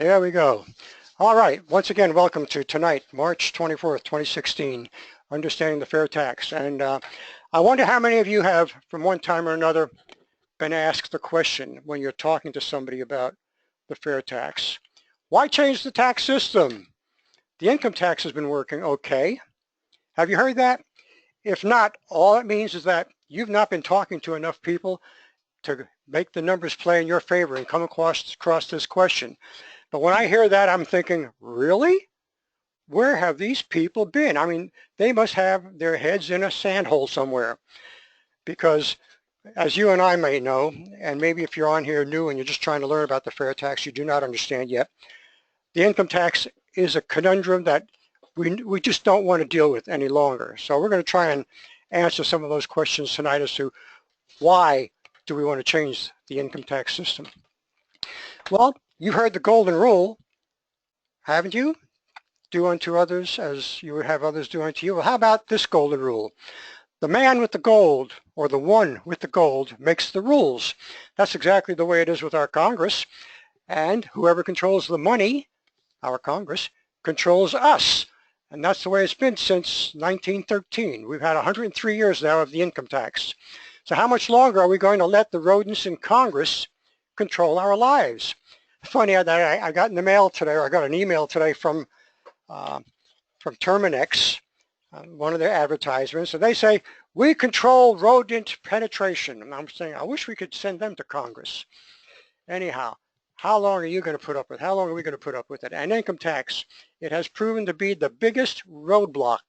There we go. All right, once again, welcome to tonight, March 24th, 2016, Understanding the Fair Tax. And I wonder how many of you have, from one time or another, been asked the question when you're talking to somebody about the fair tax. Why change the tax system? The income tax has been working okay. Have you heard that? If not, all it means is that you've not been talking to enough people to make the numbers play in your favor and come across this question. But when I hear that, I'm thinking, really? Where have these people been? I mean, they must have their heads in a sand hole somewhere, because as you and I may know, and maybe if you're on here new and you're just trying to learn about the fair tax, you do not understand yet, the income tax is a conundrum that we just don't want to deal with any longer. So we're going to try and answer some of those questions tonight as to why do we want to change the income tax system. Well, you've heard the golden rule, haven't you? Do unto others as you would have others do unto you. Well, how about this golden rule? The man with the gold, or the one with the gold, makes the rules. That's exactly the way it is with our Congress. And whoever controls the money, our Congress, controls us. And that's the way it's been since 1913. We've had 103 years now of the income tax. So how much longer are we going to let the rodents in Congress control our lives? Funny that I got in the mail today, or I got an email today from Terminex, one of their advertisements, and they say, we control rodent penetration. And I'm saying, I wish we could send them to Congress. Anyhow, how long are you going to put up with? How long are we going to put up with it? And income tax, it has proven to be the biggest roadblock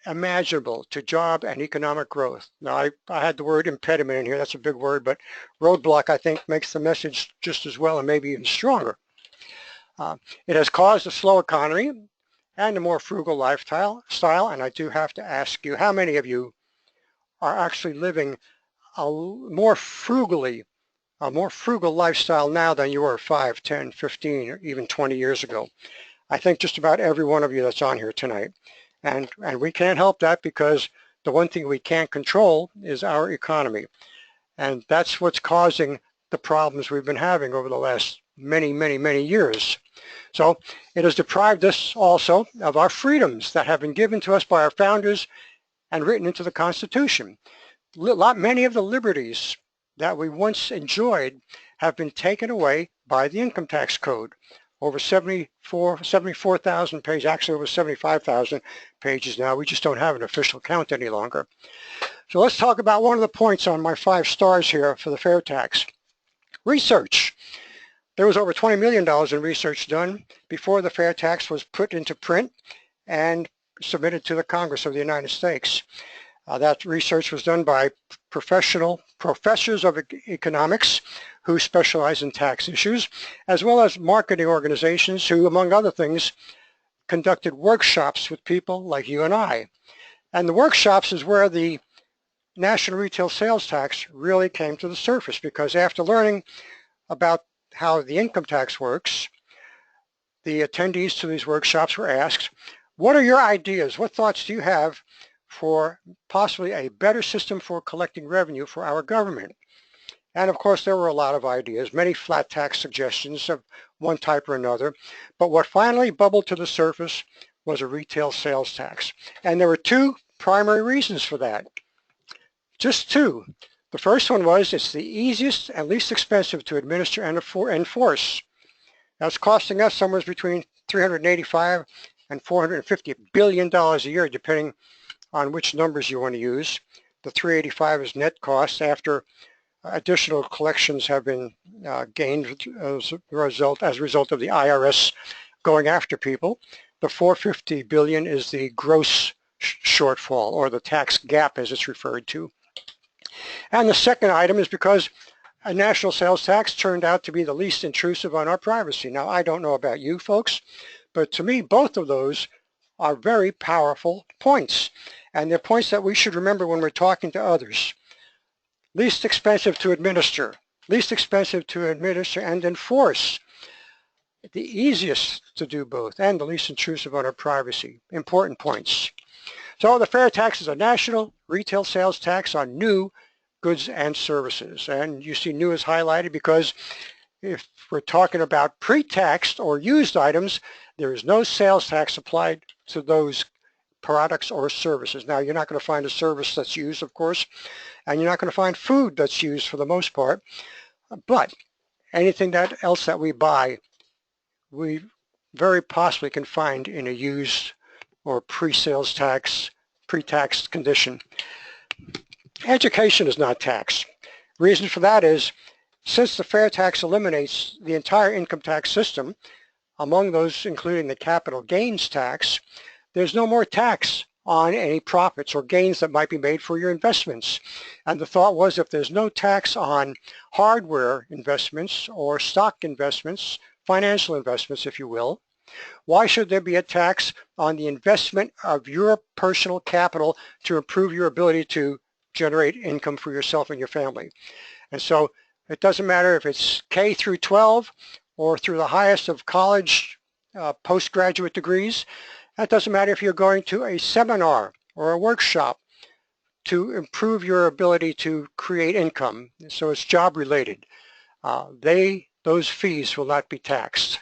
imaginable to job and economic growth. Now, I had the word impediment in here. That's a big word, but roadblock, I think, makes the message just as well and maybe even stronger. It has caused a slow economy and a more frugal lifestyle, and I do have to ask you, how many of you are actually living a more frugal lifestyle now than you were 5, 10, 15, or even 20 years ago? I think just about every one of you that's on here tonight. And we can't help that, because the one thing we can't control is our economy. And that's what's causing the problems we've been having over the last many years. So it has deprived us also of our freedoms that have been given to us by our founders and written into the Constitution. Many of the liberties that we once enjoyed have been taken away by the income tax code. Over 74,000 pages, actually over 75,000 pages now. We just don't have an official count any longer. So let's talk about one of the points on my 5 stars here for the fair tax. Research. There was over $20 million in research done before the fair tax was put into print and submitted to the Congress of the United States. That research was done by professors of economics who specialize in tax issues, as well as marketing organizations who, among other things, conducted workshops with people like you and I. And the workshops is where the national retail sales tax really came to the surface, because after learning about how the income tax works, the attendees to these workshops were asked, what are your ideas? What thoughts do you have for possibly a better system for collecting revenue for our government? And of course, there were a lot of ideas, many flat tax suggestions of one type or another. But what finally bubbled to the surface was a retail sales tax. And there were 2 primary reasons for that. Just 2. The first one was it's the easiest and least expensive to administer and enforce. That's costing us somewhere between $385 and $450 billion a year, depending on which numbers you want to use. The 385 is net cost after additional collections have been gained as a result of the IRS going after people. The 450 billion is the gross shortfall, or the tax gap as it's referred to. And the second item is because a national sales tax turned out to be the least intrusive on our privacy. Now, I don't know about you folks, but to me, both of those are very powerful points. And they're points that we should remember when we're talking to others. Least expensive to administer and enforce. The easiest to do both, and the least intrusive on our privacy. Important points. So the fair tax is a national retail sales tax on new goods and services. And you see new is highlighted because if we're talking about pre-taxed or used items, there is no sales tax applied to those products or services. Now, you're not going to find a service that's used, of course, and you're not going to find food that's used for the most part, but anything else that we buy, we very possibly can find in a used or pre-sales tax, pre-taxed condition. Education is not taxed. Reason for that is, since the fair tax eliminates the entire income tax system, among those including the capital gains tax, there's no more tax on any profits or gains that might be made for your investments. And the thought was, if there's no tax on hardware investments or stock investments, financial investments, if you will, why should there be a tax on the investment of your personal capital to improve your ability to generate income for yourself and your family? And so it doesn't matter if it's K through 12 or through the highest of college postgraduate degrees. That doesn't matter if you're going to a seminar or a workshop to improve your ability to create income. So it's job related. Those fees will not be taxed.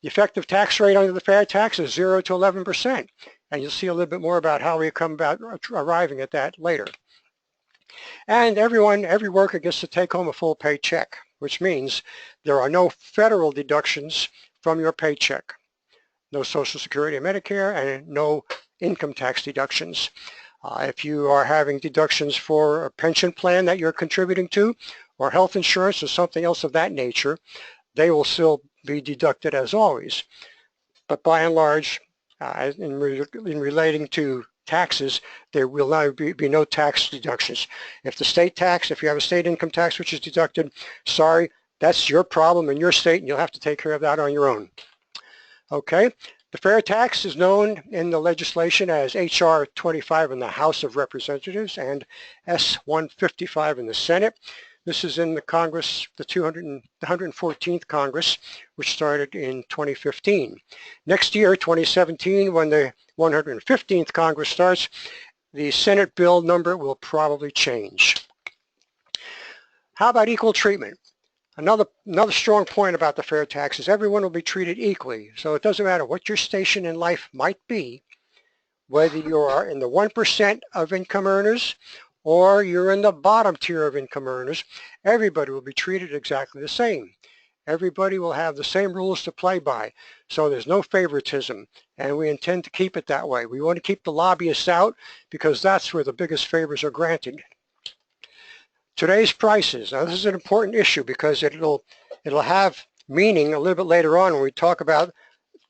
The effective tax rate under the fair tax is 0 to 11%. And you'll see a little bit more about how we come about arriving at that later. And every worker gets to take home a full paycheck, which means there are no federal deductions from your paycheck. No Social Security and Medicare, and no income tax deductions. If you are having deductions for a pension plan that you're contributing to, or health insurance or something else of that nature, they will still be deducted as always. But by and large, in relating to taxes, there will now be no tax deductions. If you have a state income tax which is deducted, sorry, that's your problem in your state, and you'll have to take care of that on your own. Okay, the fair tax is known in the legislation as H.R. 25 in the House of Representatives and S.155 in the Senate. This is in the Congress, the 114th Congress, which started in 2015. Next year, 2017, when the 115th Congress starts, the Senate bill number will probably change. How about equal treatment? Another strong point about the fair tax is everyone will be treated equally. So it doesn't matter what your station in life might be, whether you are in the 1% of income earners or you're in the bottom tier of income earners, everybody will be treated exactly the same. Everybody will have the same rules to play by. So there's no favoritism, and we intend to keep it that way. We want to keep the lobbyists out because that's where the biggest favors are granted. Today's prices. Now this is an important issue because it'll have meaning a little bit later on when we talk about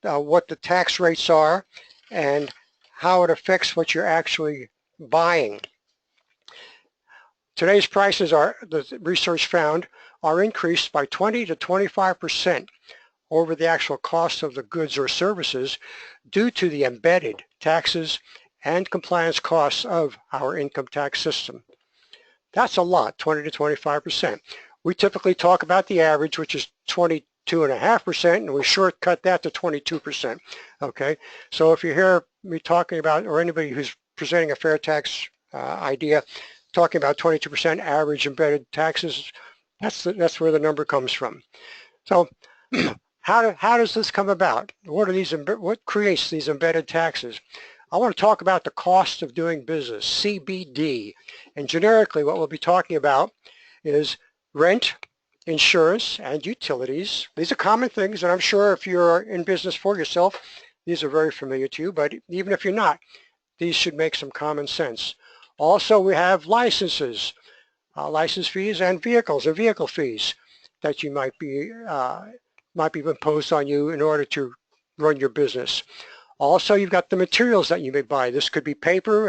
what the tax rates are and how it affects what you're actually buying. Today's prices the research found, are increased by 20 to 25% over the actual cost of the goods or services due to the embedded taxes and compliance costs of our income tax system. That's a lot, 20 to 25%. We typically talk about the average, which is 22.5%, and we shortcut that to 22%. Okay, so if you hear me talking about, or anybody who's presenting a fair tax idea, talking about 22% average embedded taxes, that's where the number comes from. So how does this come about? What creates these embedded taxes? I want to talk about the cost of doing business, CBD. And generically what we'll be talking about is rent, insurance, and utilities. These are common things, and I'm sure if you're in business for yourself, these are very familiar to you, but even if you're not, these should make some common sense. Also, we have licenses, license fees, and vehicle fees that you might be imposed on you in order to run your business. Also, you've got the materials that you may buy. This could be paper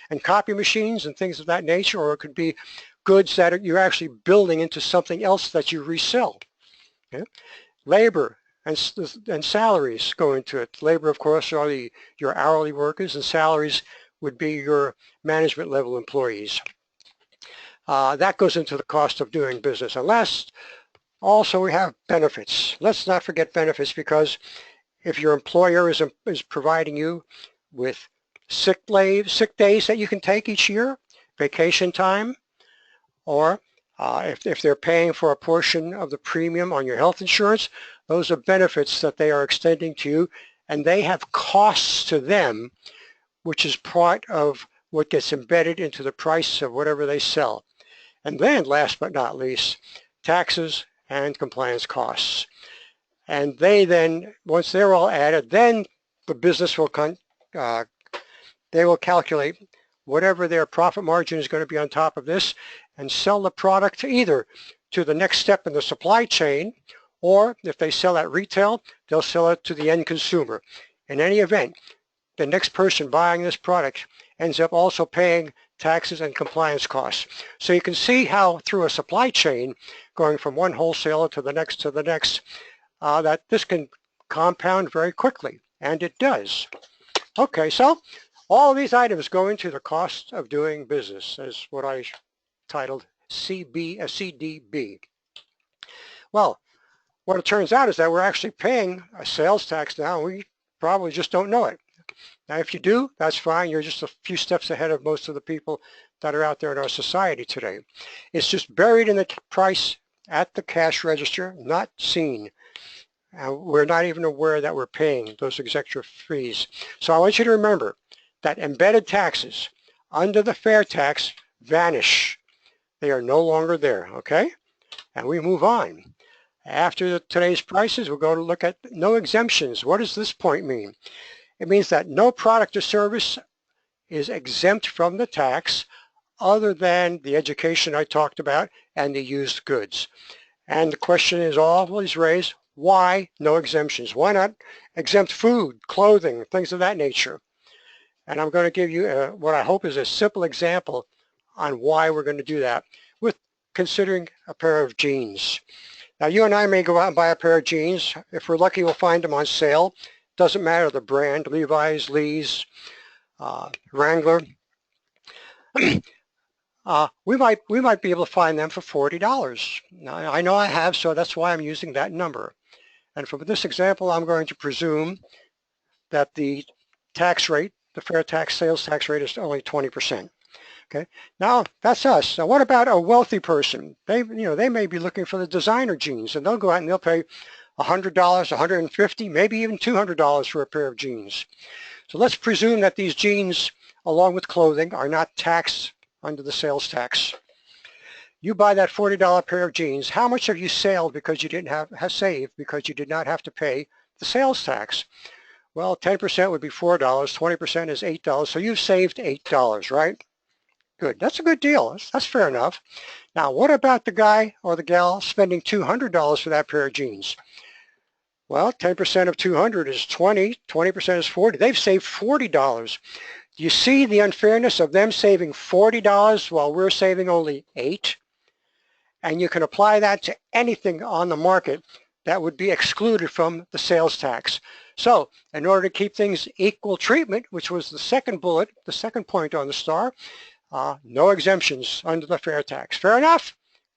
and copy machines and things of that nature, or it could be goods that you're actually building into something else that you resell. Okay? Labor and salaries go into it. Labor, of course, are your hourly workers, and salaries would be your management level employees. That goes into the cost of doing business. And last, also we have benefits. Let's not forget benefits, because if your employer is providing you with sick days that you can take each year, vacation time, or If they're paying for a portion of the premium on your health insurance, those are benefits that they are extending to you, and they have costs to them, which is part of what gets embedded into the price of whatever they sell. And then, last but not least, taxes and compliance costs. And they then, once they're all added, then the business will they will calculate whatever their profit margin is going to be on top of this and sell the product either to the next step in the supply chain, or if they sell at retail, they'll sell it to the end consumer. In any event, the next person buying this product ends up also paying taxes and compliance costs. So you can see how through a supply chain, going from one wholesaler to the next, that this can compound very quickly, and it does. Okay, so all of these items go into the cost of doing business, as what I titled CDB. Well, what it turns out is that we're actually paying a sales tax now, and we probably just don't know it. Now, if you do, that's fine. You're just a few steps ahead of most of the people that are out there in our society today. It's just buried in the price at the cash register, not seen. We're not even aware that we're paying those extra fees. So I want you to remember that embedded taxes under the FAIRtax vanish. They are no longer there, okay? And we move on. After today's prices, we'll go to look at no exemptions. What does this point mean? It means that no product or service is exempt from the tax other than the education I talked about and the used goods. And the question is always raised, why no exemptions? Why not exempt food, clothing, things of that nature? And I'm going to give you what I hope is a simple example on why we're going to do that with considering a pair of jeans. Now, you and I may go out and buy a pair of jeans. If we're lucky, we'll find them on sale. Doesn't matter the brand, Levi's, Lee's, Wrangler. We might be able to find them for $40. Now, I know I have, so that's why I'm using that number. And for this example, I'm going to presume that the tax rate, the FAIRtax sales tax rate, is only 20%. Okay. Now that's us. Now what about a wealthy person? They may be looking for the designer jeans, and they'll go out and they'll pay $100, $150, maybe even $200 for a pair of jeans. So let's presume that these jeans, along with clothing, are not taxed under the sales tax. You buy that $40 pair of jeans. How much have you saved because you didn't saved because you did not have to pay the sales tax? Well, 10% would be $4, 20% is $8, so you've saved $8, right? Good. That's a good deal. That's fair enough. Now, what about the guy or the gal spending $200 for that pair of jeans? Well, 10% of 200 is 20, 20% is 40. They've saved $40. Do you see the unfairness of them saving $40 while we're saving only $8? And you can apply that to anything on the market that would be excluded from the sales tax. So in order to keep things equal treatment, which was the second bullet, the second point on the star, no exemptions under the FAIRtax. Fair enough?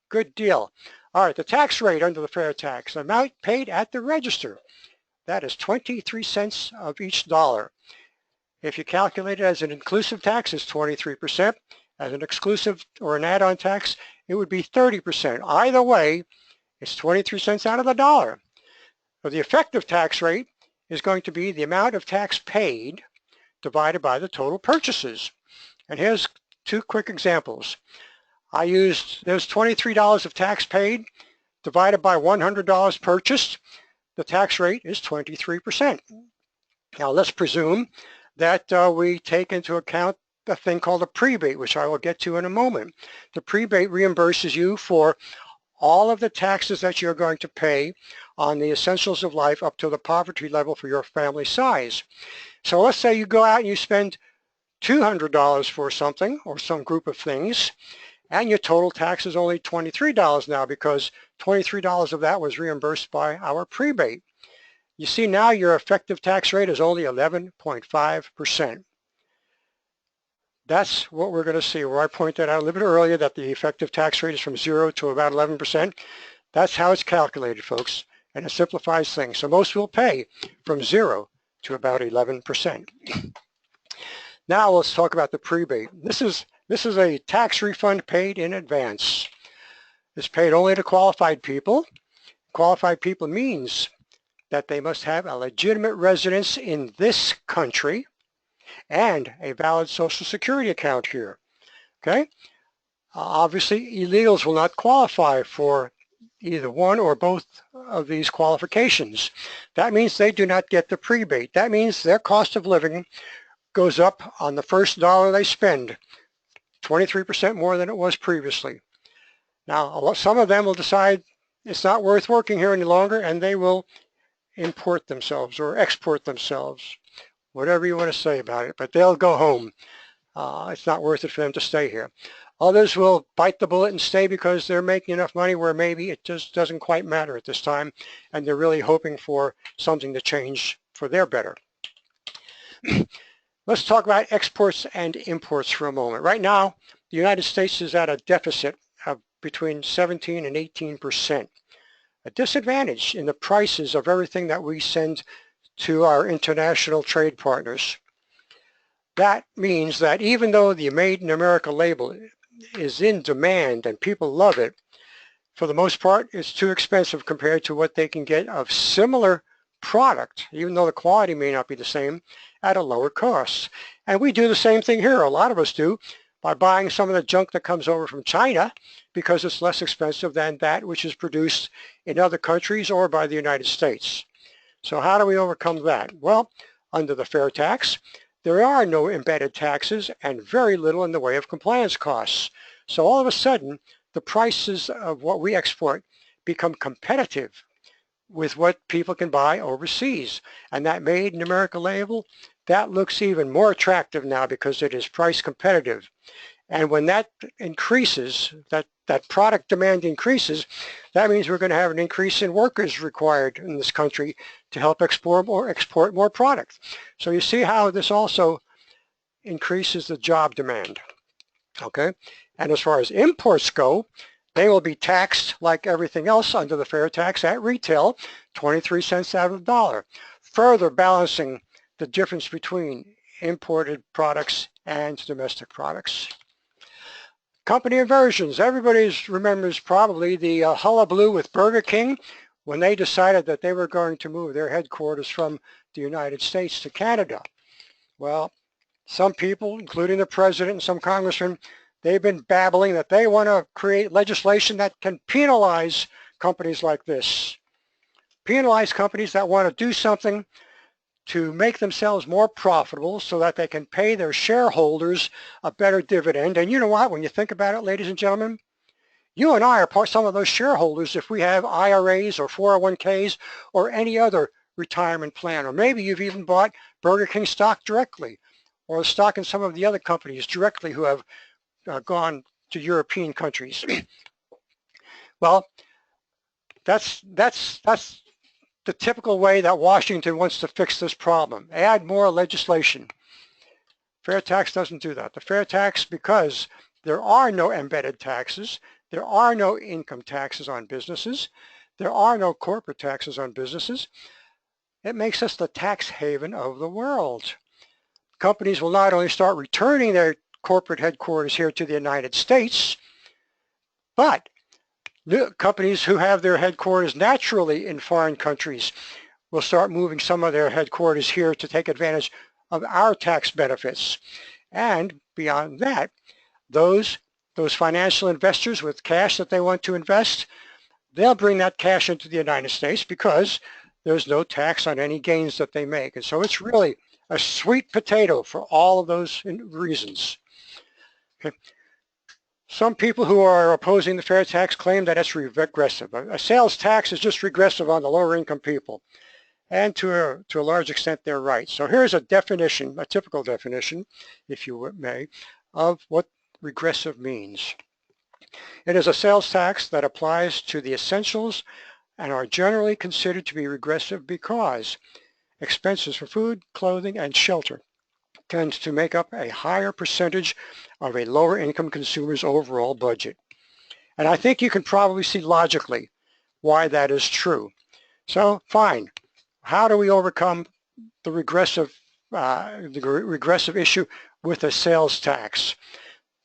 Good deal. All right, the tax rate under the FAIRtax, amount paid at the register, that is 23 cents of each dollar. If you calculate it as an inclusive tax, it's 23%. As an exclusive or an add-on tax, it would be 30%. Either way, it's 23 cents out of the dollar. So the effective tax rate is going to be the amount of tax paid divided by the total purchases. And here's two quick examples. There's $23 of tax paid divided by $100 purchased. The tax rate is 23%. Now let's presume that we take into account a thing called a prebate, which I will get to in a moment. The prebate reimburses you for all of the taxes that you're going to pay on the essentials of life up to the poverty level for your family size. So let's say you go out and you spend $200 for something or some group of things, and your total tax is only $23 now because $23 of that was reimbursed by our prebate. You see now your effective tax rate is only 11.5%. That's what we're going to see, where I pointed out a little bit earlier that the effective tax rate is from 0 to about 11%. That's how it's calculated, folks, and it simplifies things. So most will pay from 0 to about 11%. Now let's talk about the prebate. This is a tax refund paid in advance. is paid only to qualified people. Qualified people means that they must have a legitimate residence in this country and a valid Social Security account here. Okay? Obviously, illegals will not qualify for either one or both of these qualifications. That means they do not get the prebate. That means their cost of living goes up on the first dollar they spend, 23% more than it was previously. Now, some of them will decide it's not worth working here any longer, and they will import themselves or export themselves, whatever you want to say about it, but they'll go home. It's not worth it for them to stay here. Others will bite the bullet and stay because they're making enough money where maybe it just doesn't quite matter at this time, and they're really hoping for something to change for their better. Let's talk about exports and imports for a moment. Right now, the United States is at a deficit of between 17 and 18%. A disadvantage in the prices of everything that we send to our international trade partners. That means that even though the Made in America label is in demand and people love it, for the most part it's too expensive compared to what they can get of similar product, even though the quality may not be the same, at a lower cost. And we do the same thing here, a lot of us do, by buying some of the junk that comes over from China because it's less expensive than that which is produced in other countries or by the United States. So how do we overcome that? Well, under the fair tax, there are no embedded taxes and very little in the way of compliance costs. So all of a sudden, the prices of what we export become competitive with what people can buy overseas. And that Made in America label, that looks even more attractive now because it is price competitive. And when that increases, that product demand increases, that means we're going to have an increase in workers required in this country to help export more product. So you see how this also increases the job demand. Okay? And as far as imports go, they will be taxed like everything else under the fair tax at retail, 23 cents out of the dollar, further balancing the difference between imported products and domestic products. Company inversions. Everybody remembers probably the hullabaloo with Burger King when they decided that they were going to move their headquarters from the United States to Canada. Well, some people, including the president and some congressmen, they've been babbling that they want to create legislation that can penalize companies like this. Penalize companies that want to do something to make themselves more profitable so that they can pay their shareholders a better dividend. And you know what, when you think about it, ladies and gentlemen, you and I are some of those shareholders if we have IRAs or 401ks or any other retirement plan. Or maybe you've even bought Burger King stock directly or stock in some of the other companies directly who have gone to European countries. Well, that's the typical way that Washington wants to fix this problem. Add more legislation. Fair tax doesn't do that. The fair tax, because there are no embedded taxes, there are no income taxes on businesses, there are no corporate taxes on businesses, it makes us the tax haven of the world. Companies will not only start returning their corporate headquarters here to the United States, but companies who have their headquarters naturally in foreign countries will start moving some of their headquarters here to take advantage of our tax benefits. And beyond that, those financial investors with cash that they want to invest, they'll bring that cash into the United States because there's no tax on any gains that they make. And so it's really a sweet potato for all of those reasons. Okay. Some people who are opposing the fair tax claim that it's regressive. A sales tax is just regressive on the lower income people. And to a large extent, they're right. So here's a definition, a typical definition, if you may, of what regressive means. It is a sales tax that applies to the essentials and are generally considered to be regressive because expenses for food, clothing, and shelter tends to make up a higher percentage of a lower income consumer's overall budget. And I think you can probably see logically why that is true. So fine, how do we overcome the regressive issue with a sales tax?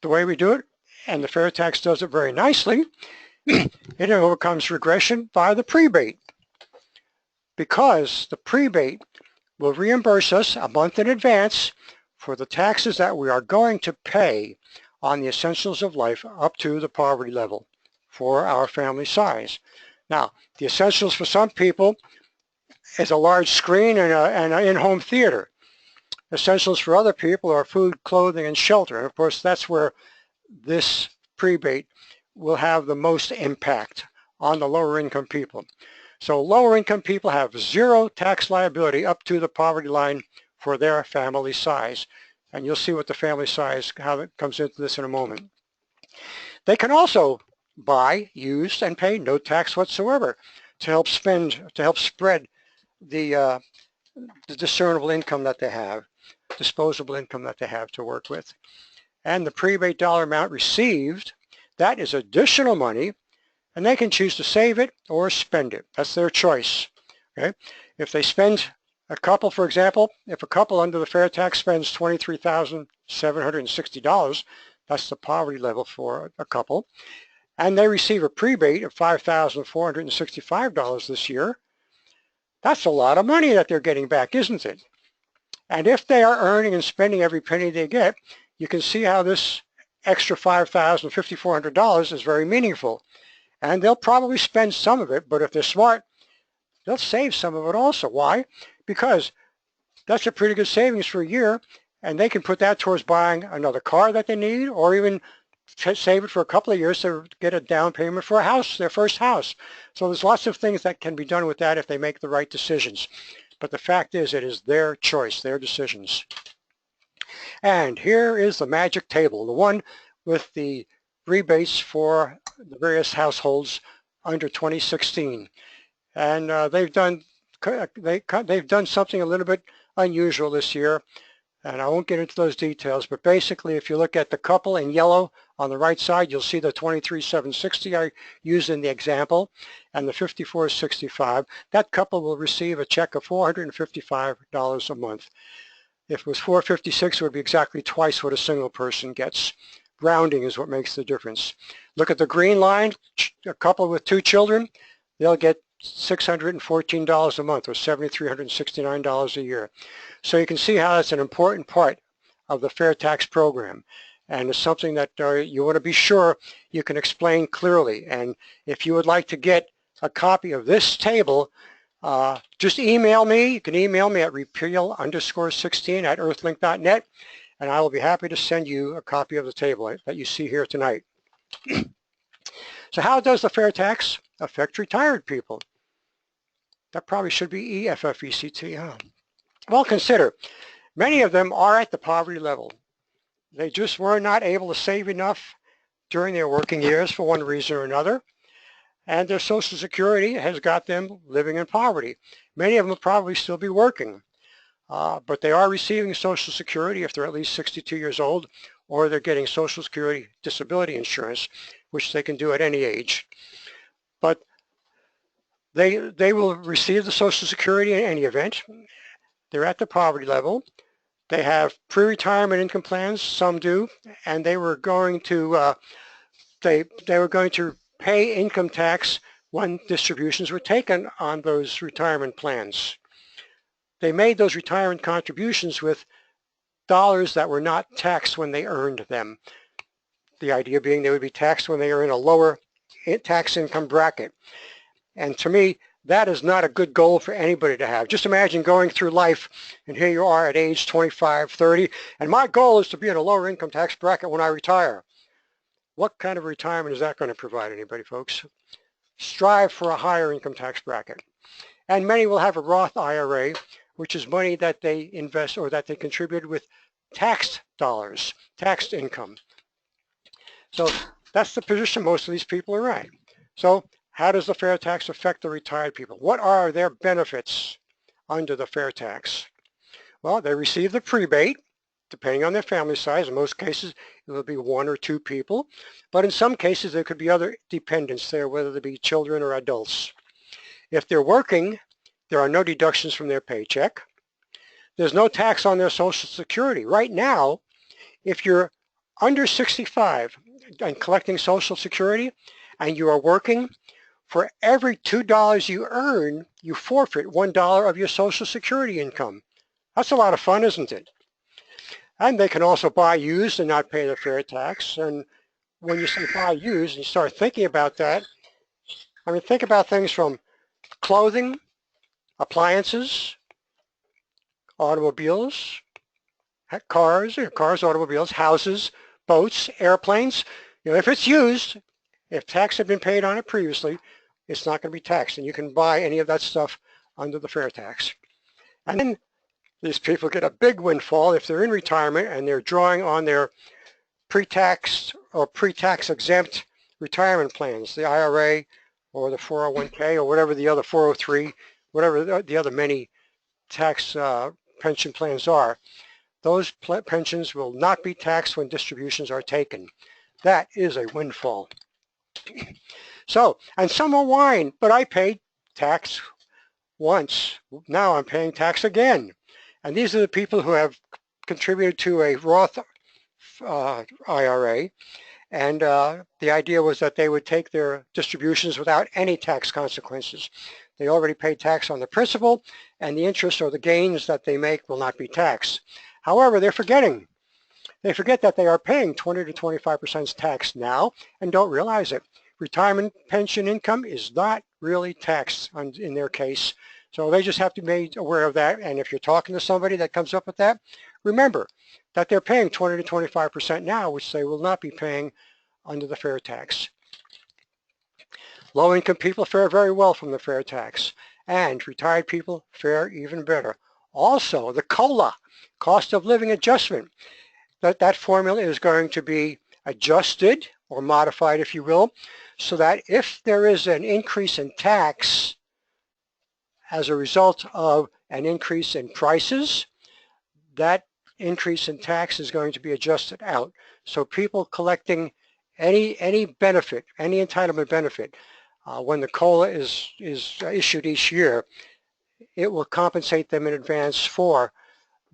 The way we do it, and the fair tax does it very nicely, It overcomes regression via the prebate, because the prebate will reimburse us a month in advance for the taxes that we are going to pay on the essentials of life up to the poverty level for our family size. Now, the essentials for some people is a large screen and an in-home theater. Essentials for other people are food, clothing, and shelter. And of course, that's where this prebate will have the most impact on the lower income people. So lower income people have zero tax liability up to the poverty line for their family size. And you'll see what the family size, how it comes into this in a moment. They can also buy, use, and pay no tax whatsoever to help spread the discernible income that they have, disposable income that they have to work with. And the prebate dollar amount received, that is additional money, and they can choose to save it or spend it. That's their choice. Okay? If they spend, a couple, for example, if a couple under the FAIRtax spends $23,760, that's the poverty level for a couple, and they receive a prebate of $5,465 this year, that's a lot of money that they're getting back, isn't it? And if they are earning and spending every penny they get, you can see how this extra $5,400 is very meaningful. And they'll probably spend some of it, but if they're smart, they'll save some of it also. Why? Because that's a pretty good savings for a year, and they can put that towards buying another car that they need, or even save it for a couple of years to get a down payment for a house, their first house. So there's lots of things that can be done with that if they make the right decisions. But the fact is, it is their choice, their decisions. And here is the magic table, the one with the rebates for the various households under 2016. And they've done something a little bit unusual this year, and I won't get into those details, but basically if you look at the couple in yellow on the right side, you'll see the $23,760 I used in the example, and the $54,65. That couple will receive a check of $455 a month. If it was $456, it would be exactly twice what a single person gets. Rounding is what makes the difference. Look at the green line, a couple with 2 children, they'll get $614 a month, or $7,369 a year. So you can see how that's an important part of the FAIRtax program, and it's something that you want to be sure you can explain clearly. And if you would like to get a copy of this table, just email me. You can email me at repeal_16@earthlink.net, and I will be happy to send you a copy of the table that you see here tonight. So how does the FAIRtax affect retired people? That probably should be EFFECT, huh? Well, consider, many of them are at the poverty level. They just were not able to save enough during their working years for one reason or another, and their Social Security has got them living in poverty. Many of them will probably still be working, but they are receiving Social Security if they're at least 62 years old, or they're getting Social Security disability insurance, which they can do at any age. But they will receive the Social Security in any event. They're at the poverty level. They have pre-retirement income plans, some do, and they were going to they were going to pay income tax when distributions were taken on those retirement plans. They made those retirement contributions with dollars that were not taxed when they earned them. The idea being they would be taxed when they are in a lower tax income bracket. And to me, that is not a good goal for anybody to have. Just imagine going through life, and here you are at age 25, 30, and my goal is to be in a lower income tax bracket when I retire. What kind of retirement is that going to provide anybody, folks? Strive for a higher income tax bracket. And many will have a Roth IRA, which is money that they invest or that they contribute with taxed dollars, taxed income. So that's the position most of these people are in. So how does the FAIRtax affect the retired people? What are their benefits under the FAIRtax? Well, they receive the prebate, depending on their family size. In most cases, it will be 1 or 2 people. But in some cases, there could be other dependents there, whether they be children or adults. If they're working, there are no deductions from their paycheck. There's no tax on their Social Security. Right now, if you're under 65 and collecting Social Security, and you are working, for every $2 you earn, you forfeit $1 of your Social Security income. That's a lot of fun, isn't it? And they can also buy used and not pay the fair tax. And when you say buy used and you start thinking about that, I mean, think about things from clothing, appliances, automobiles, cars, automobiles, houses, boats, airplanes. If it's used, if tax had been paid on it previously, it's not going to be taxed, and you can buy any of that stuff under the fair tax. And then these people get a big windfall if they're in retirement and they're drawing on their pre-tax or pre-tax exempt retirement plans, the IRA or the 401k or whatever the other 403, whatever the other many tax pension plans are. Those pensions will not be taxed when distributions are taken. That is a windfall. So, and some will whine, but I paid tax once. Now I'm paying tax again. And these are the people who have contributed to a Roth IRA. And the idea was that they would take their distributions without any tax consequences. They already paid tax on the principal, and the interest or the gains that they make will not be taxed. However, they forget that they are paying 20 to 25% tax now and don't realize it. Retirement pension income is not really taxed in their case. So they just have to be made aware of that. And if you're talking to somebody that comes up with that, remember that they're paying 20 to 25% now, which they will not be paying under the fair tax. Low-income people fare very well from the fair tax, and retired people fare even better. Also, the COLA, cost of living adjustment, that formula is going to be adjusted or modified, if you will, so that if there is an increase in tax as a result of an increase in prices, that increase in tax is going to be adjusted out. So people collecting any benefit, any entitlement benefit, when the COLA is issued each year, it will compensate them in advance for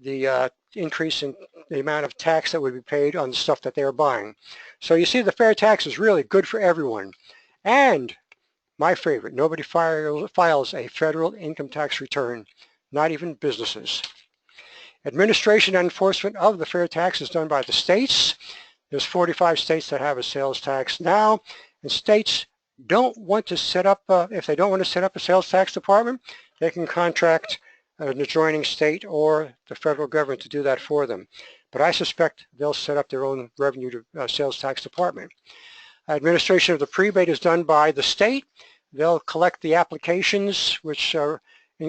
the increase in the amount of tax that would be paid on the stuff that they're buying. So you see, the fair tax is really good for everyone. And my favorite, nobody files a federal income tax return, not even businesses. Administration and enforcement of the fair tax is done by the states. There's 45 states that have a sales tax now, and states don't want to set up, if they don't want to set up a sales tax department, they can contract an adjoining state or the federal government to do that for them. But I suspect they'll set up their own revenue sales tax department. Administration of the prebate is done by the state. They'll collect the applications, which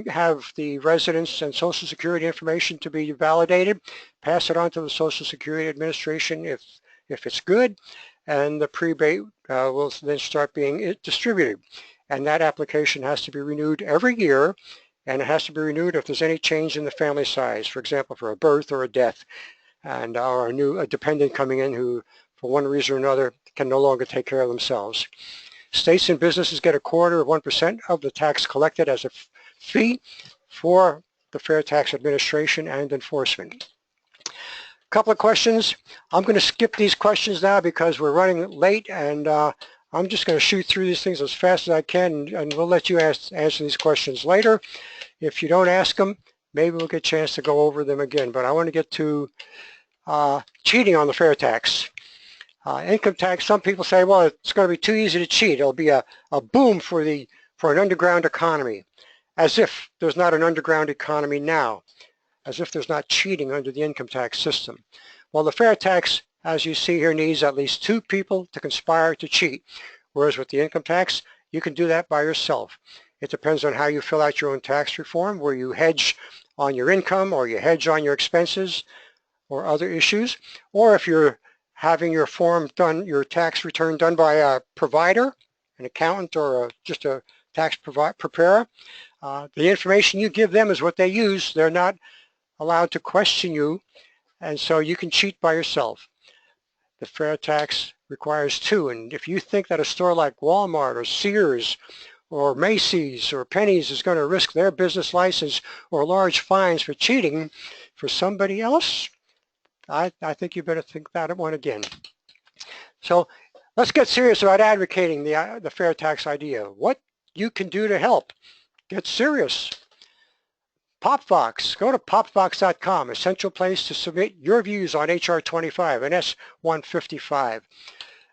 have the residence and Social Security information to be validated, pass it on to the Social Security Administration if it's good, and the prebate will then start being distributed. And that application has to be renewed every year, and it has to be renewed if there's any change in the family size, for example, for a birth or a death, and or a dependent coming in who, for one reason or another, can no longer take care of themselves. States and businesses get 1/4% of the tax collected as a fee for the Fair Tax Administration and enforcement. A couple of questions. I'm going to skip these questions now because we're running late, and I'm just going to shoot through these things as fast as I can, and we'll let you answer these questions later. If you don't ask them, maybe we'll get a chance to go over them again, but I want to get to cheating on the fair tax. Income tax, some people say, well, it's going to be too easy to cheat. It'll be a boom for an underground economy, as if there's not an underground economy now, as if there's not cheating under the income tax system. Well, the fair tax, as you see here, needs at least 2 people to conspire to cheat, whereas with the income tax, you can do that by yourself. It depends on how you fill out your own tax reform, where you hedge on your income or you hedge on your expenses or other issues, or if you're having your form done, your tax return done by a provider, an accountant, or just a tax preparer. The information you give them is what they use. They're not allowed to question you, and so you can cheat by yourself. The fair tax requires 2, and if you think that a store like Walmart or Sears or Macy's or Penny's is going to risk their business license or large fines for cheating for somebody else, I think you better think about it one again. So Let's get serious about advocating the fair tax idea. What you can do to help. Get serious. Popvox. Go to popvox.com, essential place to submit your views on HR 25 and S155.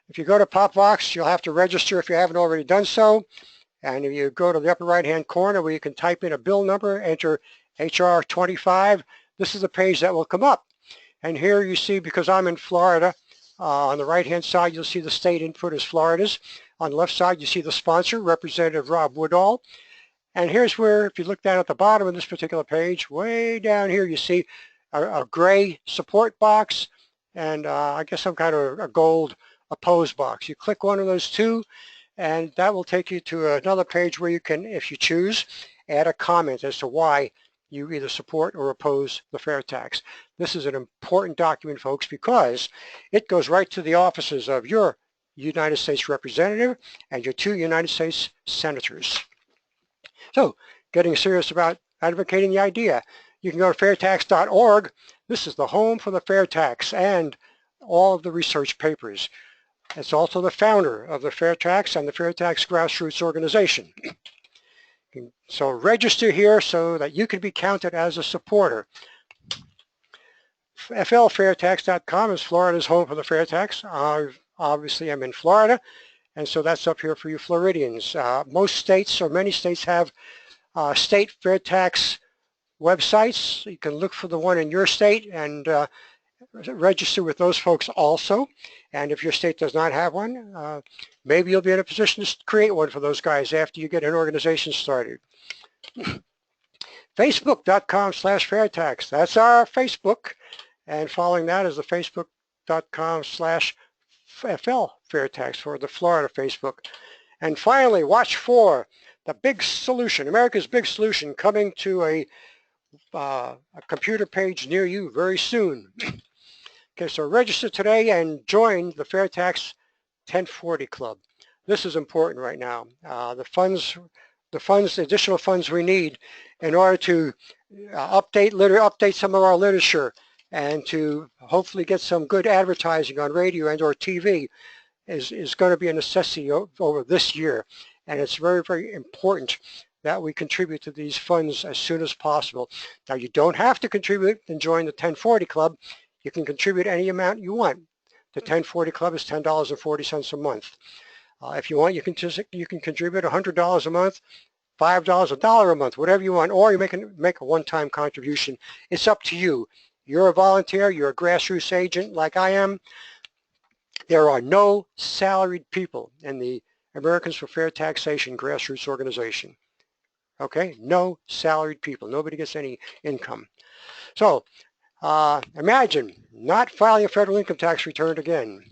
If you go to Popvox, you'll have to register if you haven't already done so. And if you go to the upper right-hand corner where you can type in a bill number, enter HR 25, this is the page that will come up. And here you see, because I'm in Florida, on the right-hand side, you'll see the state input is Florida's. On the left side, you see the sponsor, Representative Rob Woodall. And here's where, if you look down at the bottom of this particular page, way down here, you see a gray support box and I guess some kind of a gold oppose box. You click one of those two, and that will take you to another page where you can, if you choose, add a comment as to why you either support or oppose the fair tax. This is an important document, folks, because it goes right to the offices of your United States representative and your 2 United States senators. So, getting serious about advocating the idea, you can go to fairtax.org. This is the home for the fair tax and all of the research papers. It's also the founder of the FAIRtax and the FAIRtax Grassroots Organization. So register here so that you can be counted as a supporter. FLFairtax.com is Florida's home for the FAIRtax. Obviously, I'm in Florida, and so that's up here for you Floridians. Most states, or many states, have state FAIRtax websites. You can look for the one in your state and register with those folks also. And if your state does not have one, maybe you'll be in a position to create one for those guys after you get an organization started. Facebook.com/FAIRtax. That's our Facebook. And following that is the Facebook.com/FLFairtax for the Florida Facebook. And finally, watch for the big solution, America's big solution, coming to a computer page near you very soon. Okay, so register today and join the FAIRtax 1040 Club. This is important right now. The additional funds we need in order to update some of our literature and to hopefully get some good advertising on radio and or TV is going to be a necessity over this year. And it's very, very important that we contribute to these funds as soon as possible. Now, you don't have to contribute and join the 1040 Club. You can contribute any amount you want. The 1040 Club is $10.40 a month. If you want, you can contribute $100 a month, $5, $1 a month, whatever you want, or you make a one-time contribution. It's up to you. You're a volunteer. You're a grassroots agent like I am. There are no salaried people in the Americans for Fair Taxation Grassroots Organization. Okay, no salaried people. Nobody gets any income. So imagine not filing a federal income tax return again.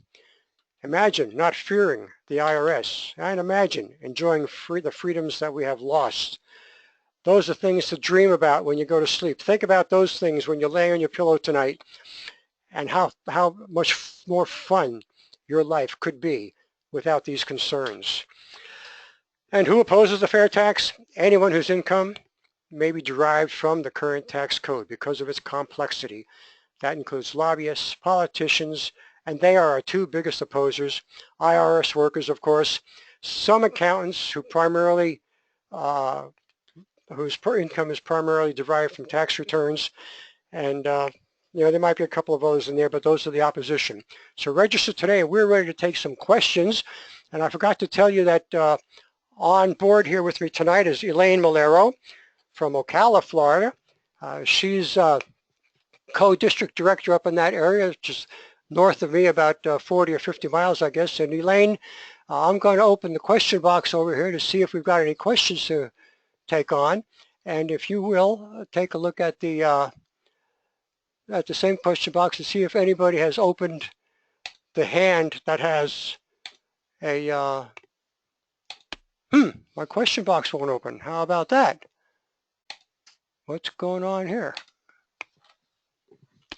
Imagine not fearing the IRS. And imagine enjoying the freedoms that we have lost. Those are things to dream about when you go to sleep. Think about those things when you lay on your pillow tonight and how much more fun your life could be without these concerns. And who opposes the fair tax? Anyone whose income may be derived from the current tax code because of its complexity. That includes lobbyists, politicians, and they are our 2 biggest opposers. IRS workers, of course, some accountants who primarily, whose income is primarily derived from tax returns, and there might be a couple of others in there, but those are the opposition. So register today. We're ready to take some questions. And I forgot to tell you that on board here with me tonight is Elaine Malero from Ocala, Florida. She's co-district director up in that area, just north of me, about 40 or 50 miles, I guess. And Elaine, I'm going to open the question box over here to see if we've got any questions to take on. And if you will, take a look at the same question box to see if anybody has opened the hand that has a, my question box won't open. How about that? What's going on here?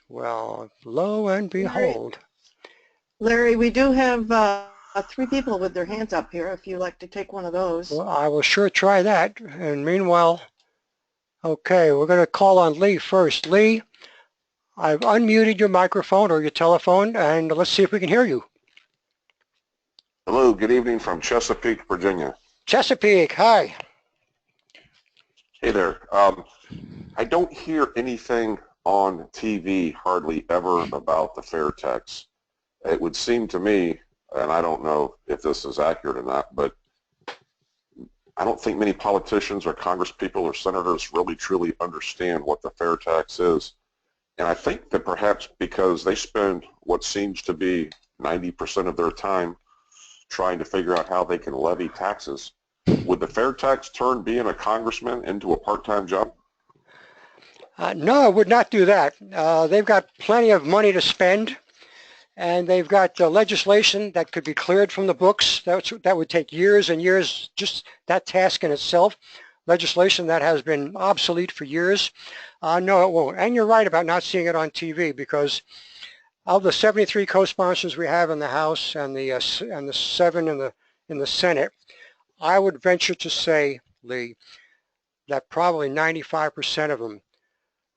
Well, lo and behold. Larry, we do have 3 people with their hands up here, if you'd like to take one of those. Well, I will sure try that. And meanwhile, okay, we're going to call on Lee first. Lee, I've unmuted your microphone or your telephone, and let's see if we can hear you. Hello, good evening from Chesapeake, Virginia. Chesapeake, hi. Hey there. I don't hear anything on TV hardly ever about the FAIRtax. It would seem to me, and I don't know if this is accurate or not, but I don't think many politicians or congresspeople or senators really truly understand what the FAIRtax is. And I think that perhaps because they spend what seems to be 90% of their time trying to figure out how they can levy taxes, would the FAIRtax turn being a congressman into a part-time job? No, I would not do that. They've got plenty of money to spend, and they've got legislation that could be cleared from the books. That would take years and years, just that task in itself. Legislation that has been obsolete for years. No, it won't. And you're right about not seeing it on TV, because of the 73 co-sponsors we have in the House and the 7 in the Senate, I would venture to say, Lee, that probably 95% of them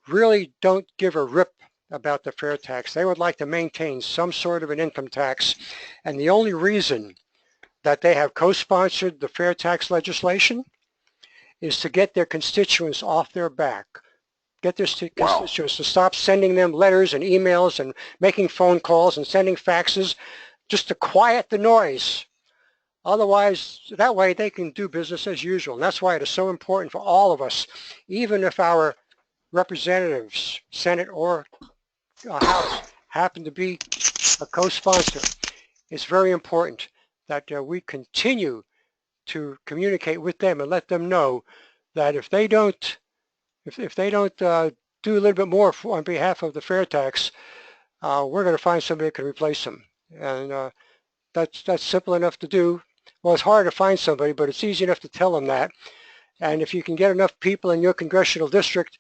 really don't give a rip about the FAIRtax. They would like to maintain some sort of an income tax, and the only reason that they have co-sponsored the FAIRtax legislation is to get their constituents off their back, get their constituents to stop sending them letters and emails and making phone calls and sending faxes, just to quiet the noise. Otherwise, that way they can do business as usual. And that's why it is so important for all of us, even if our representatives, Senate or House, happen to be a co-sponsor. It's very important that we continue to communicate with them and let them know that if they don't do a little bit more on behalf of the FAIRtax, we're going to find somebody that can replace them. And that's simple enough to do. Well, it's hard to find somebody, but it's easy enough to tell them that. And if you can get enough people in your congressional district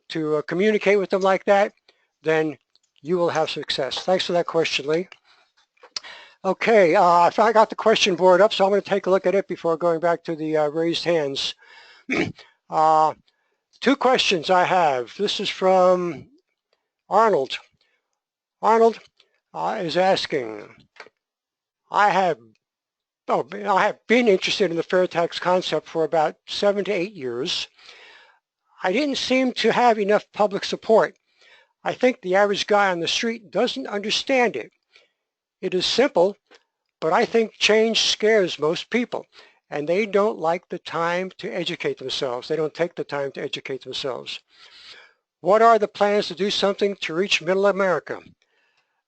to communicate with them like that, then you will have success. Thanks for that question, Lee. Okay, I got the question board up, so I'm going to take a look at it before going back to the raised hands. 2 questions I have. This is from Arnold. Arnold is asking, I have been interested in the FAIRtax concept for about 7 to 8 years. I didn't seem to have enough public support. I think the average guy on the street doesn't understand it. It is simple, but I think change scares most people, and they don't like the time to educate themselves. They don't take the time to educate themselves. What are the plans to do something to reach middle America?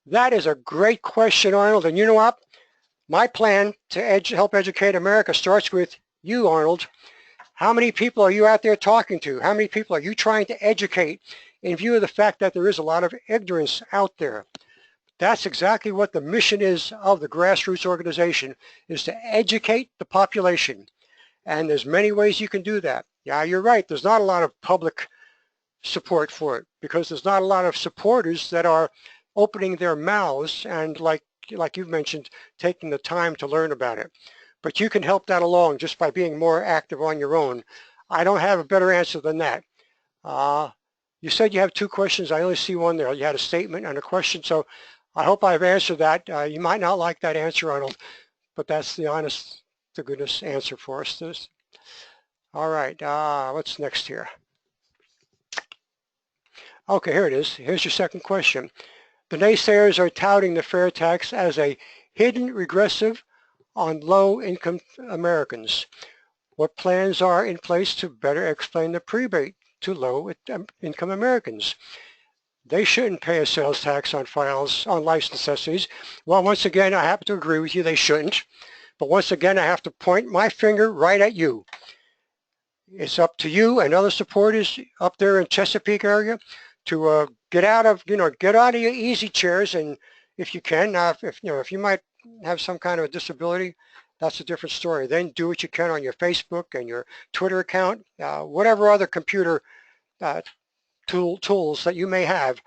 That is a great question, Arnold, and you know what? My plan to help educate America starts with you, Arnold. How many people are you out there talking to? How many people are you trying to educate in view of the fact that there is a lot of ignorance out there? That's exactly what the mission is of the grassroots organization, is to educate the population. And there's many ways you can do that. Yeah, you're right. There's not a lot of public support for it because there's not a lot of supporters that are opening their mouths and, like you've mentioned, taking the time to learn about it. But you can help that along just by being more active on your own. I don't have a better answer than that. You said you have 2 questions. I only see one there. You had a statement and a question, so I hope I've answered that. You might not like that answer, Arnold, but that's the honest to goodness answer for us. All right, what's next here? Okay, here it is. Here's your second question. The naysayers are touting the FAIRtax as a hidden regressive on low-income Americans. What plans are in place to better explain the prebate to low-income Americans? They shouldn't pay a sales tax on files, on life necessities. Well, once again, I happen to agree with you, they shouldn't. But once again, I have to point my finger right at you. It's up to you and other supporters up there in Chesapeake area to get out of your easy chairs, and if you can, if you might have some kind of a disability, that's a different story. Then do what you can on your Facebook and your Twitter account, whatever other computer tools that you may have.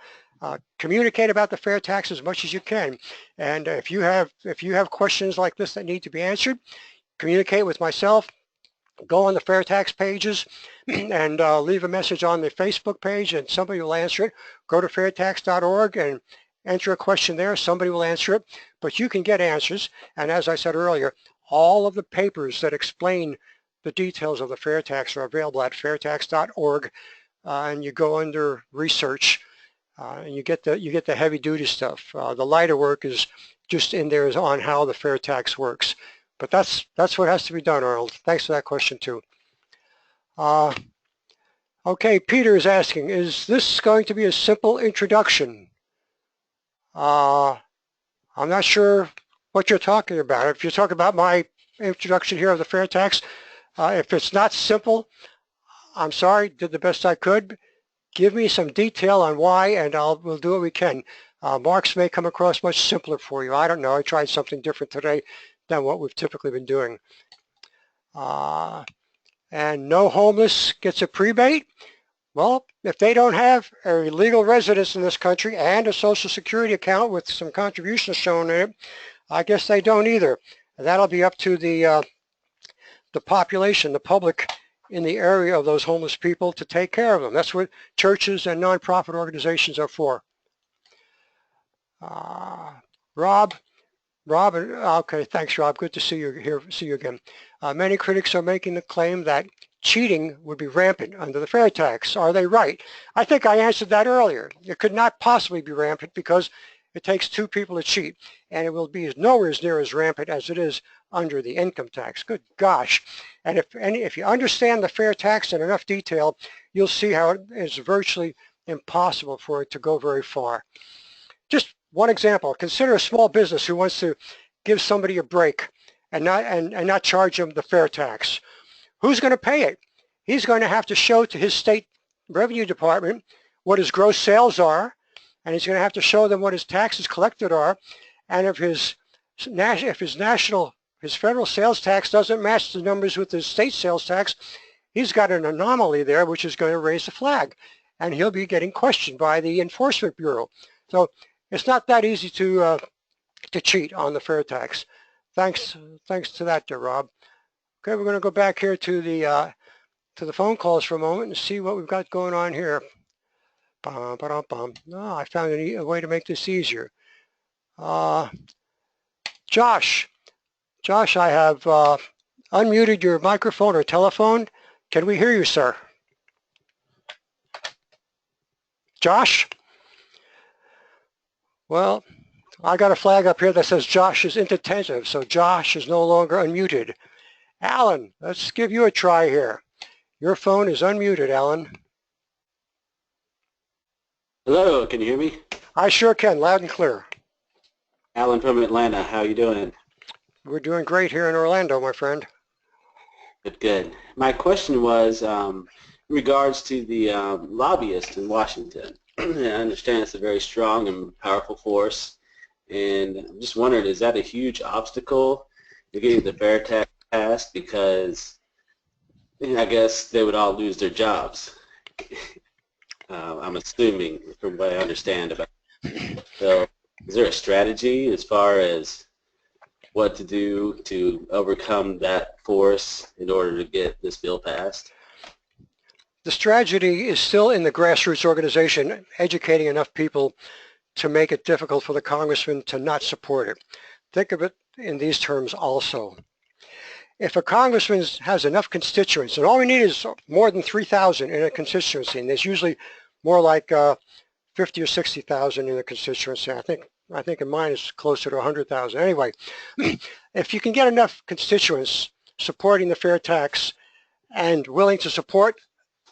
Communicate about the FAIRtax as much as you can. And if you have questions like this that need to be answered, communicate with myself. Go on the FAIRtax pages and leave a message on the Facebook page, and somebody will answer it. Go to fairtax.org and enter a question there, somebody will answer it, but you can get answers. And as I said earlier, all of the papers that explain the details of the FAIRtax are available at fairtax.org, and you go under research, and you get the heavy duty stuff. The lighter work is just in there is on how the FAIRtax works. But that's what has to be done, Arnold. Thanks for that question too. Okay, Peter is asking, is this going to be a simple introduction? I'm not sure what you're talking about. If you're talking about my introduction here of the FAIRtax, if it's not simple, I'm sorry, did the best I could. Give me some detail on why, and we'll do what we can. Marks may come across much simpler for you. I don't know. I tried something different today than what we've typically been doing. And no homeless gets a prebate. Well, if they don't have a legal residence in this country and a Social Security account with some contributions shown in it, I guess they don't either. That'll be up to the population, the public in the area of those homeless people to take care of them. That's what churches and nonprofit organizations are for. Rob, okay, thanks, Rob. Good to see you here. See you again. Many critics are making the claim that cheating would be rampant under the FAIRtax. Are they right? I think I answered that earlier. It could not possibly be rampant because it takes two people to cheat, and it will be nowhere near as rampant as it is under the income tax. Good gosh. And if you understand the FAIRtax in enough detail, you'll see how it is virtually impossible for it to go very far. Just one example, consider a small business who wants to give somebody a break and not charge them the FAIRtax. Who's going to pay it? He's going to have to show to his state revenue department what his gross sales are, and he's going to have to show them what his taxes collected are, and if his federal sales tax doesn't match the numbers with his state sales tax, he's got an anomaly there which is going to raise the flag, and he'll be getting questioned by the Enforcement Bureau. So it's not that easy to cheat on the FAIRtax. Thanks to that, dear Rob. Okay, we're going to go back here to the phone calls for a moment and see what we've got going on here. No, I found a way to make this easier. Josh, I have unmuted your microphone or telephone. Can we hear you, sir? Josh? Well, I got a flag up here that says Josh is inattentive, so Josh is no longer unmuted. Alan, let's give you a try here. Your phone is unmuted, Alan. Hello, can you hear me? I sure can, loud and clear. Alan from Atlanta, how you doing? We're doing great here in Orlando, my friend. Good. My question was in regards to the lobbyists in Washington. I understand it's a very strong and powerful force, and I'm just wondering, is that a huge obstacle to getting the FAIRtax passed? Because I guess they would all lose their jobs. I'm assuming, from what I understand about it. So is there a strategy as far as what to do to overcome that force in order to get this bill passed? The strategy is still in the grassroots organization, educating enough people to make it difficult for the congressman to not support it. Think of it in these terms also. If a congressman has enough constituents, and all we need is more than 3,000 in a constituency, and there's usually more like 50 or 60,000 in a constituency. I think in mine is closer to 100,000. Anyway, if you can get enough constituents supporting the FAIRtax and willing to support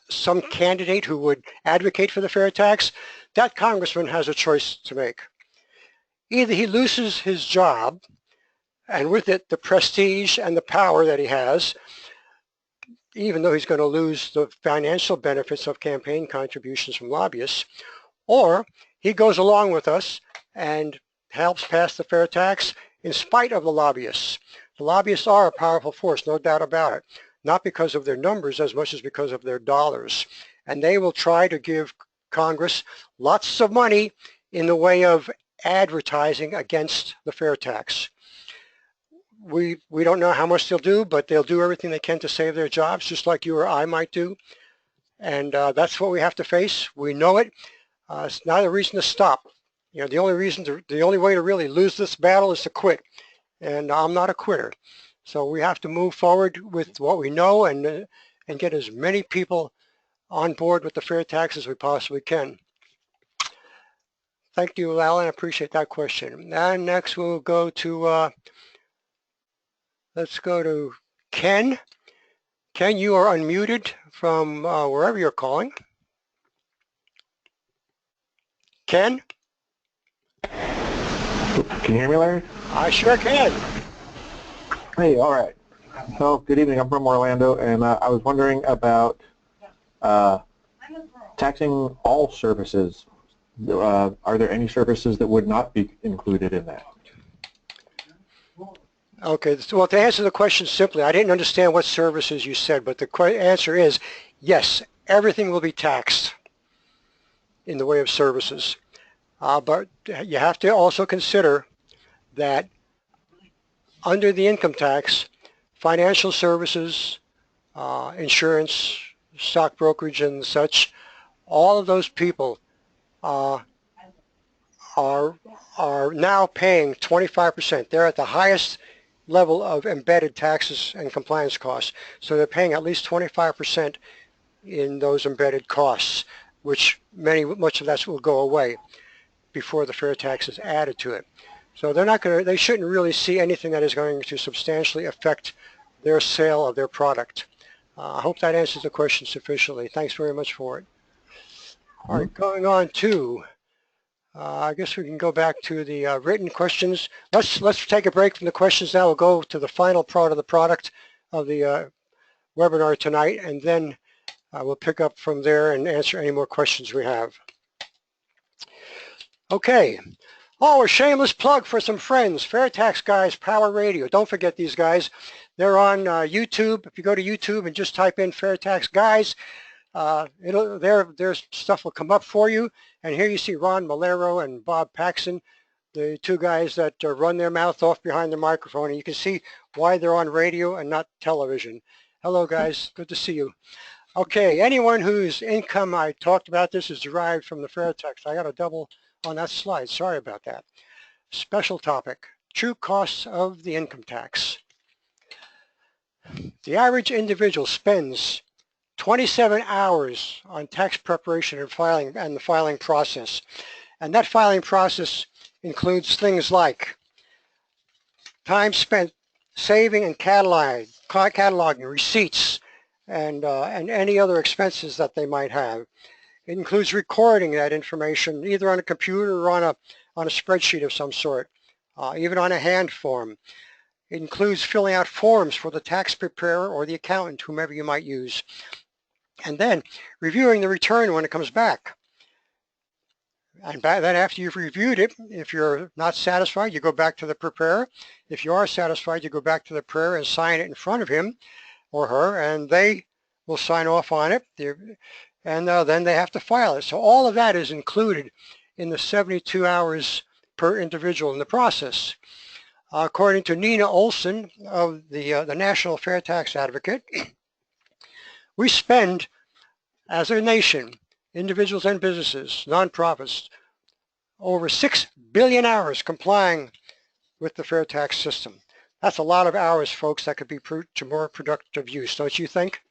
some candidate who would advocate for the FAIRtax, that congressman has a choice to make. Either he loses his job, and with it the prestige and the power that he has, even though he's going to lose the financial benefits of campaign contributions from lobbyists, or he goes along with us and helps pass the FAIRtax in spite of the lobbyists. The lobbyists are a powerful force, no doubt about it, not because of their numbers as much as because of their dollars. And they will try to give Congress lots of money in the way of advertising against the FAIRtax. We don't know how much they'll do, but they'll do everything they can to save their jobs, just like you or I might do. And that's what we have to face. We know it. It's not a reason to stop. You know, the only way to really lose this battle is to quit, and I'm not a quitter. So we have to move forward with what we know and get as many people on board with the FAIRtax as we possibly can. Thank you, Alan. I appreciate that question. And next we'll go to, let's go to Ken. Ken, you are unmuted from wherever you're calling. Ken? Can you hear me, Larry? I sure can. Hey, all right. So, good evening. I'm from Orlando, and I was wondering about taxing all services. Are there any services that would not be included in that? Okay, well, to answer the question simply, I didn't understand what services you said, but the answer is yes, everything will be taxed in the way of services. But you have to also consider that under the income tax, financial services, insurance, stock brokerage and such, all of those people are now paying 25%. They're at the highest level of embedded taxes and compliance costs. So they're paying at least 25% in those embedded costs, which much of that will go away before the FAIRtax is added to it. So they shouldn't really see anything that is going to substantially affect their sale of their product. I hope that answers the question sufficiently. Thanks very much for it. All right, going on to, I guess we can go back to the written questions. Let's take a break from the questions now. We'll go to the final part of the product of the webinar tonight, and then we'll pick up from there and answer any more questions we have. Okay. Oh, a shameless plug for some friends. FAIRtax Guys Power Radio. Don't forget these guys. They're on YouTube. If you go to YouTube and just type in FAIRtax Guys, their stuff will come up for you. And here you see Ron Malero and Bob Paxson, the two guys that run their mouth off behind the microphone. And you can see why they're on radio and not television. Hello, guys. Good to see you. Okay, anyone whose income, I talked about this, is derived from the FAIRtax. I got a double on that slide. Sorry about that. Special topic, true costs of the income tax. The average individual spends 27 hours on tax preparation and filing and the filing process. And that filing process includes things like time spent saving and cataloging receipts and any other expenses that they might have. It includes recording that information either on a computer or on a spreadsheet of some sort, even on a hand form. It includes filling out forms for the tax preparer or the accountant, whomever you might use, and then reviewing the return when it comes back. And then after you've reviewed it, if you're not satisfied, you go back to the preparer. If you are satisfied, you go back to the preparer and sign it in front of him or her, and they will sign off on it. And then they have to file it. So all of that is included in the 72 hours per individual in the process. According to Nina Olson of the National FAIRtax Advocate, we spend, as a nation, individuals and businesses, nonprofits, over 6 billion hours complying with the FAIRtax system. That's a lot of hours, folks, that could be put to more productive use, don't you think?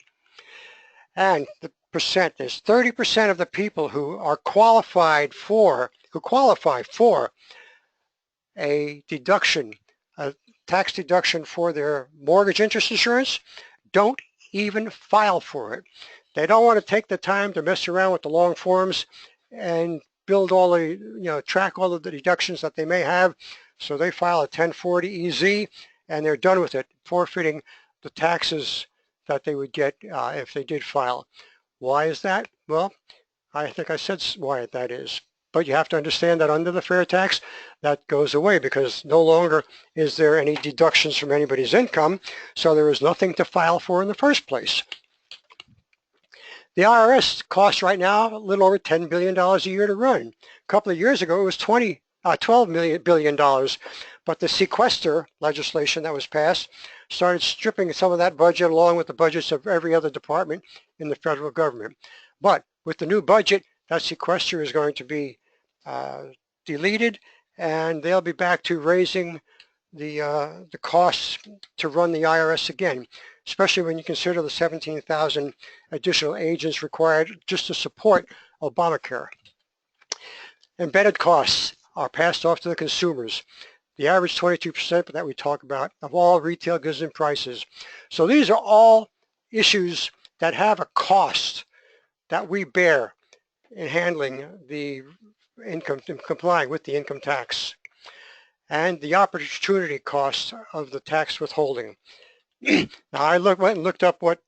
And the percent is 30% of the people who are qualify for a deduction, a tax deduction for their mortgage interest insurance, don't even file for it. They don't want to take the time to mess around with the long forms and build all the, track all of the deductions that they may have. So they file a 1040 EZ and they're done with it, forfeiting the taxes that they would get if they did file. Why is that? Well, I think I said why that is. But you have to understand that under the FAIRtax, that goes away because no longer is there any deductions from anybody's income, so there is nothing to file for in the first place. The IRS costs right now a little over $10 billion a year to run. A couple of years ago, it was $12 billion, but the sequester legislation that was passed started stripping some of that budget along with the budgets of every other department in the federal government. But with the new budget, that sequester is going to be deleted, and they'll be back to raising the costs to run the IRS again, especially when you consider the 17,000 additional agents required just to support Obamacare. Embedded costs are passed off to the consumers. The average 22% that we talk about of all retail goods and prices. So these are all issues that have a cost that we bear in handling the income, in complying with the income tax, and the opportunity cost of the tax withholding. Now I went and looked up what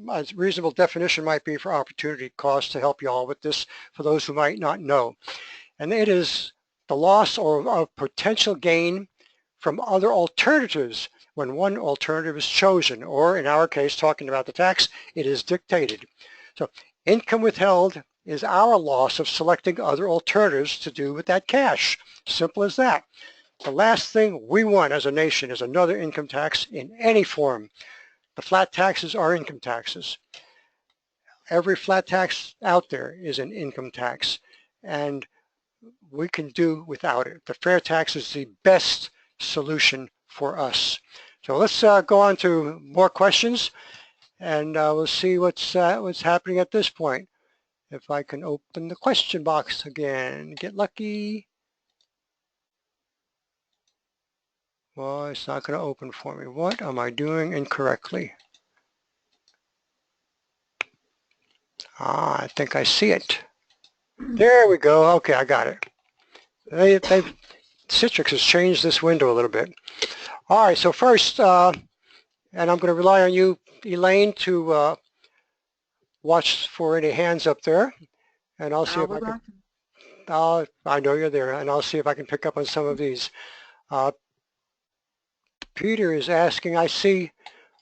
a reasonable definition might be for opportunity cost to help you all with this for those who might not know. And it is the loss or of potential gain from other alternatives when one alternative is chosen, or in our case, talking about the tax, it is dictated. So income withheld is our loss of selecting other alternatives to do with that cash. Simple as that. The last thing we want as a nation is another income tax in any form. The flat taxes are income taxes. Every flat tax out there is an income tax, and we can do without it. The fair tax is the best solution for us. So let's go on to more questions, and we'll see what's happening at this point. If I can open the question box again, get lucky. Well, it's not going to open for me. What am I doing incorrectly? I think I see it. There we go. Okay, I got it. Citrix has changed this window a little bit. All right, so first, and I'm going to rely on you, Elaine, to watch for any hands up there, and I'll see if I can. I know you're there, and I'll see if I can pick up on some of these. Peter is asking, I see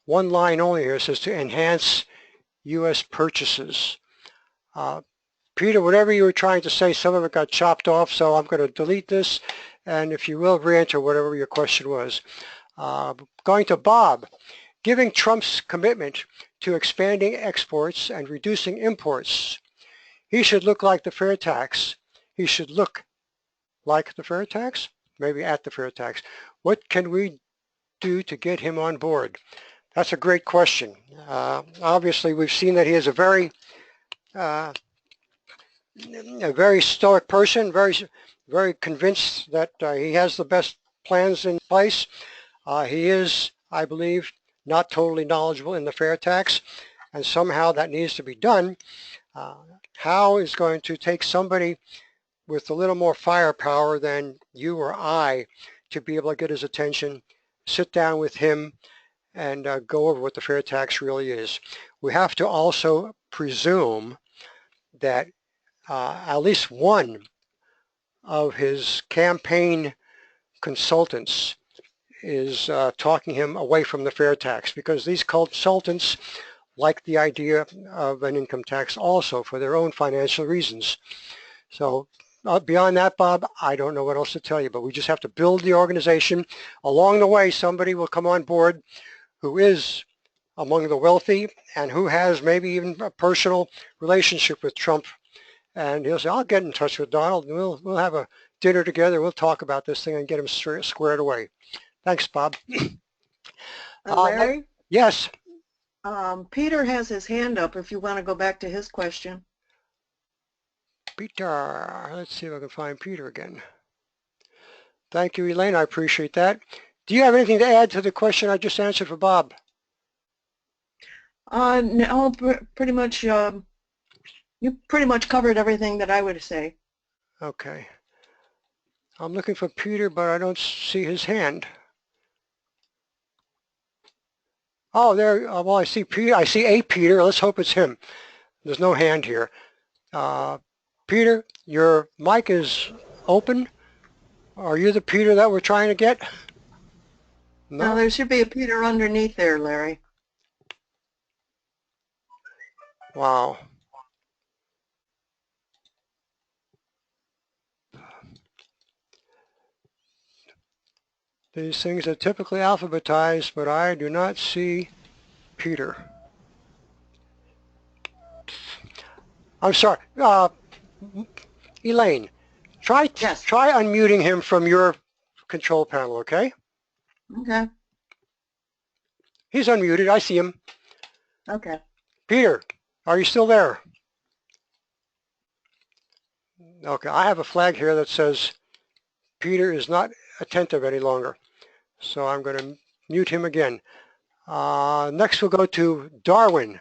one line only here. It says to enhance U.S. purchases. Peter, whatever you were trying to say, some of it got chopped off, so I'm going to delete this, and if you will, re-enter whatever your question was. Going to Bob, giving Trump's commitment to expanding exports and reducing imports, he should look like the fair tax. He should look like the fair tax, maybe at the fair tax. What can we do to get him on board? That's a great question. Obviously, we've seen that he is a very stoic person, very convinced that he has the best plans in place. He is, I believe, not totally knowledgeable in the fair tax, and somehow that needs to be done. How is going to take somebody with a little more firepower than you or I to be able to get his attention, sit down with him, and go over what the fair tax really is. We have to also presume that at least one of his campaign consultants is talking him away from the fair tax, because these consultants like the idea of an income tax also for their own financial reasons. So beyond that, Bob, I don't know what else to tell you, but we just have to build the organization. Along the way, somebody will come on board who is among the wealthy and who has maybe even a personal relationship with Trump. And he'll say, I'll get in touch with Donald, and we'll have a dinner together. We'll talk about this thing and get him squared away. Thanks, Bob. Larry? Yes. Peter has his hand up if you want to go back to his question. Peter, let's see if I can find Peter again. Thank you, Elaine. I appreciate that. Do you have anything to add to the question I just answered for Bob? No, pretty much. You pretty much covered everything that I would say. Okay. I'm looking for Peter, but I don't see his hand. Oh, there. Well, I see Peter. I see a Peter. Let's hope it's him. There's no hand here. Peter, your mic is open. Are you the Peter that we're trying to get? No, there should be a Peter underneath there, Larry. Wow. These things are typically alphabetized, but I do not see Peter. I'm sorry. Elaine, Yes. Try unmuting him from your control panel, okay? Okay. He's unmuted. I see him. Okay. Peter, are you still there? Okay, I have a flag here that says Peter is not attentive any longer. So I'm going to mute him again. Next we'll go to Darwin.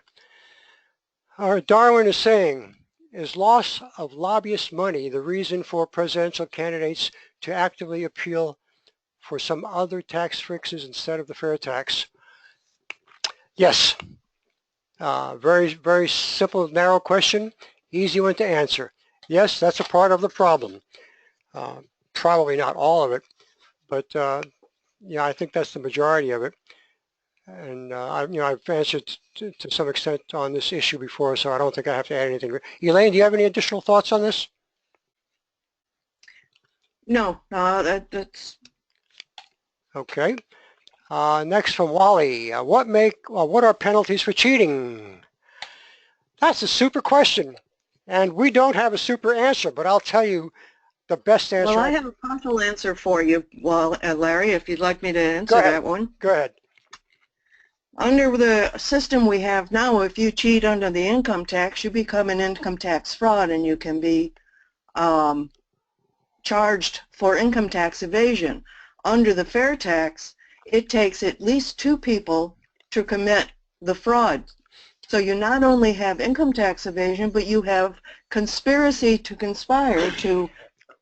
Darwin is saying, is loss of lobbyist money the reason for presidential candidates to actively appeal for some other tax fixes instead of the fair tax? Yes. Very, very simple, narrow question. Easy one to answer. Yes, that's a part of the problem. Probably not all of it, but yeah, I think that's the majority of it. And I've answered to some extent on this issue before, so I don't think I have to add anything. Elaine, do you have any additional thoughts on this? No, that's Okay. Next from Wally, what are penalties for cheating? That's a super question, and we don't have a super answer, but I'll tell you the best answer. well. I have a partial answer for you, Larry, if you'd like me to answer that one. Go ahead. Under the system we have now, if you cheat under the income tax, you become an income tax fraud, and you can be charged for income tax evasion. Under the fair tax, it takes at least 2 people to commit the fraud. So you not only have income tax evasion, but you have conspiracy to conspire to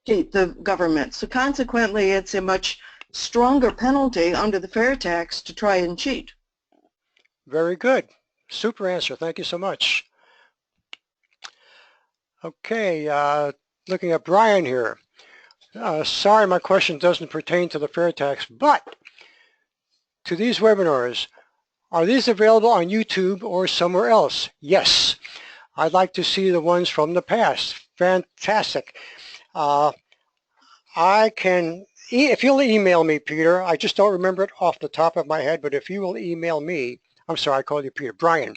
cheat the government. So consequently, it's a much stronger penalty under the fair tax to try and cheat. Very good. Super answer. Thank you so much. Okay, looking at Brian here. Sorry, my question doesn't pertain to the fair tax, but to these webinars, are these available on YouTube or somewhere else? Yes. I'd like to see the ones from the past. Fantastic. I can, if you'll email me, Peter, I just don't remember it off the top of my head, but if you will email me, I'm sorry, I called you Peter, Brian.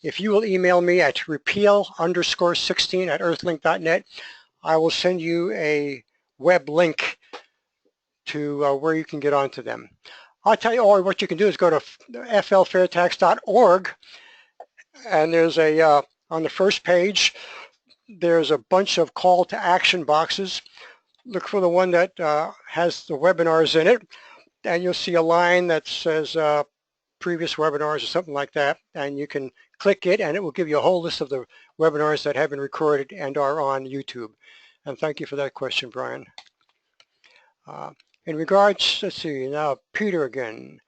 If you will email me at repeal_16@earthlink.net, I will send you a web link to where you can get onto them. I'll tell you, or what you can do is go to flfairtax.org, and there's a, on the first page, there's a bunch of call to action boxes. Look for the one that has the webinars in it, and you'll see a line that says previous webinars or something like that, and you can click it and it will give you a whole list of the webinars that have been recorded and are on YouTube. And thank you for that question, Brian. In regards, let's see, now Peter again.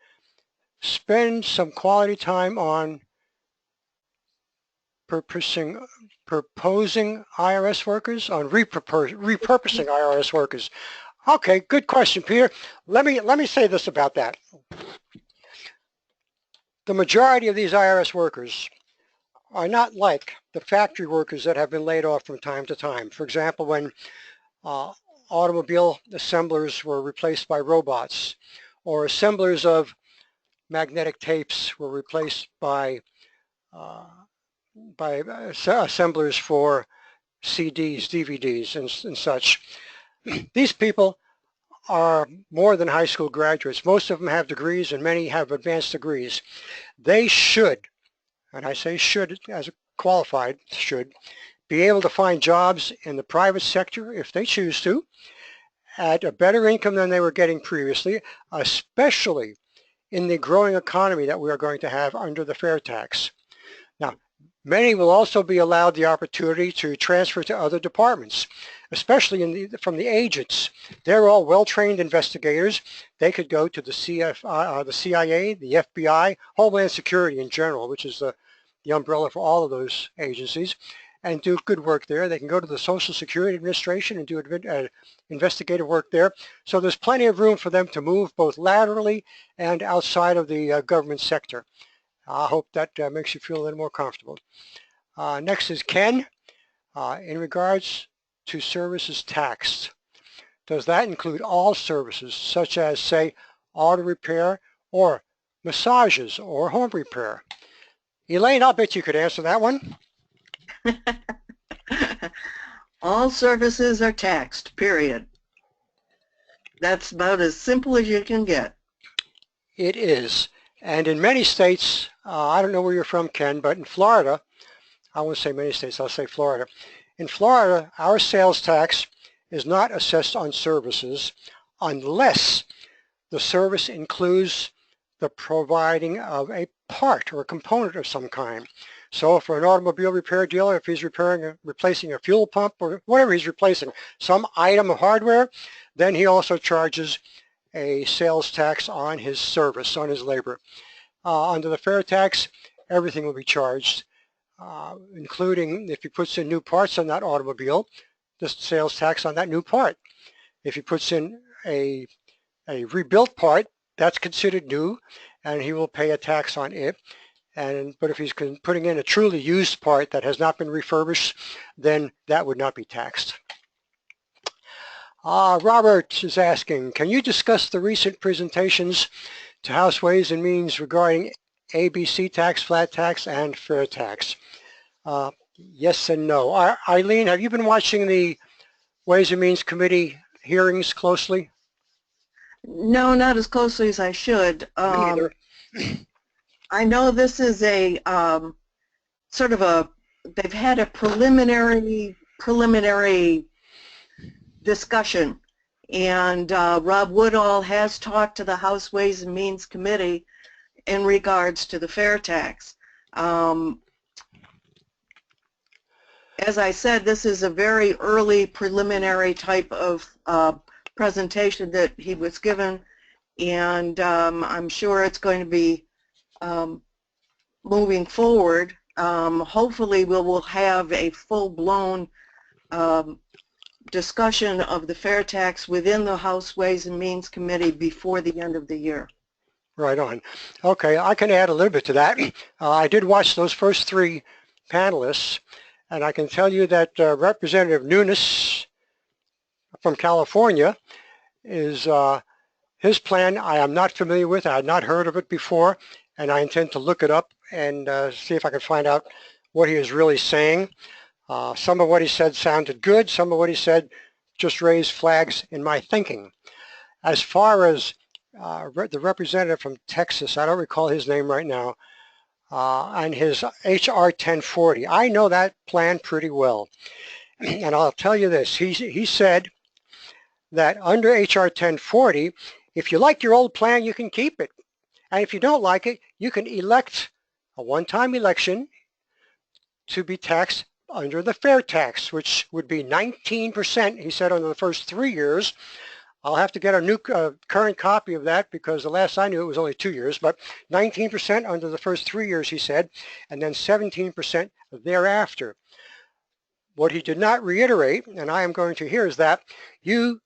Spend some quality time on proposing IRS workers, on repurposing IRS workers. Okay, good question, Peter. Let me say this about that. The majority of these IRS workers are not like the factory workers that have been laid off from time to time. For example, when automobile assemblers were replaced by robots, or assemblers of magnetic tapes were replaced by assemblers for CDs, DVDs, and such. These people are more than high school graduates. Most of them have degrees and many have advanced degrees. They should, and I say should as a qualified, should be able to find jobs in the private sector if they choose to, at a better income than they were getting previously, especially in the growing economy that we are going to have under the fair tax. Now, many will also be allowed the opportunity to transfer to other departments, especially from the agents. They're all well-trained investigators. They could go to the CIA, the FBI, Homeland Security in general, which is the umbrella for all of those agencies, and do good work there. They can go to the Social Security Administration and do investigative work there. So there's plenty of room for them to move both laterally and outside of the government sector. I hope that makes you feel a little more comfortable. Next is Ken. In regards to services taxed, does that include all services such as, say, auto repair or massages or home repair? Elaine, I'll bet you could answer that one. All services are taxed, period. That's about as simple as you can get. It is. And in many states, I don't know where you're from, Ken, but in Florida, I won't say many states, I'll say Florida. In Florida, our sales tax is not assessed on services unless the service includes the providing of a part or a component of some kind. So for an automobile repair dealer, if he's replacing a fuel pump or whatever he's replacing, some item of hardware, then he also charges a sales tax on his service, on his labor. Under the FAIRtax, everything will be charged, including if he puts in new parts on that automobile, the sales tax on that new part. If he puts in a rebuilt part, that's considered new, and he will pay a tax on it. But if he's putting in a truly used part that has not been refurbished, then that would not be taxed. Robert is asking, can you discuss the recent presentations to House Ways and Means regarding ABC tax, flat tax, and FAIRtax? Yes and no. Eileen, have you been watching the Ways and Means Committee hearings closely? No, not as closely as I should. Me either. I know this is a sort of a, they've had a preliminary discussion, and Rob Woodall has talked to the House Ways and Means Committee in regards to the FAIRtax. As I said, this is a very early preliminary type of presentation that he was given, and I'm sure it's going to be moving forward. Hopefully we will have a full-blown discussion of the FAIRtax within the House Ways and Means Committee before the end of the year. Right on. Okay, I can add a little bit to that. I did watch those first three panelists, and I can tell you that Representative Nunes from California is his plan I am not familiar with. I had not heard of it before, and I intend to look it up and see if I can find out what he is really saying. Some of what he said sounded good. Some of what he said just raised flags in my thinking. As far as the representative from Texas, I don't recall his name right now, and his HR 1040, I know that plan pretty well. And I'll tell you this, he said that under HR 1040, if you like your old plan, you can keep it. And if you don't like it, you can elect a one-time election to be taxed under the FAIRtax, which would be 19%, he said, under the first 3 years. I'll have to get a new current copy of that because the last I knew it was only 2 years, but 19% under the first 3 years, he said, and then 17% thereafter. What he did not reiterate, and I am going to here, is that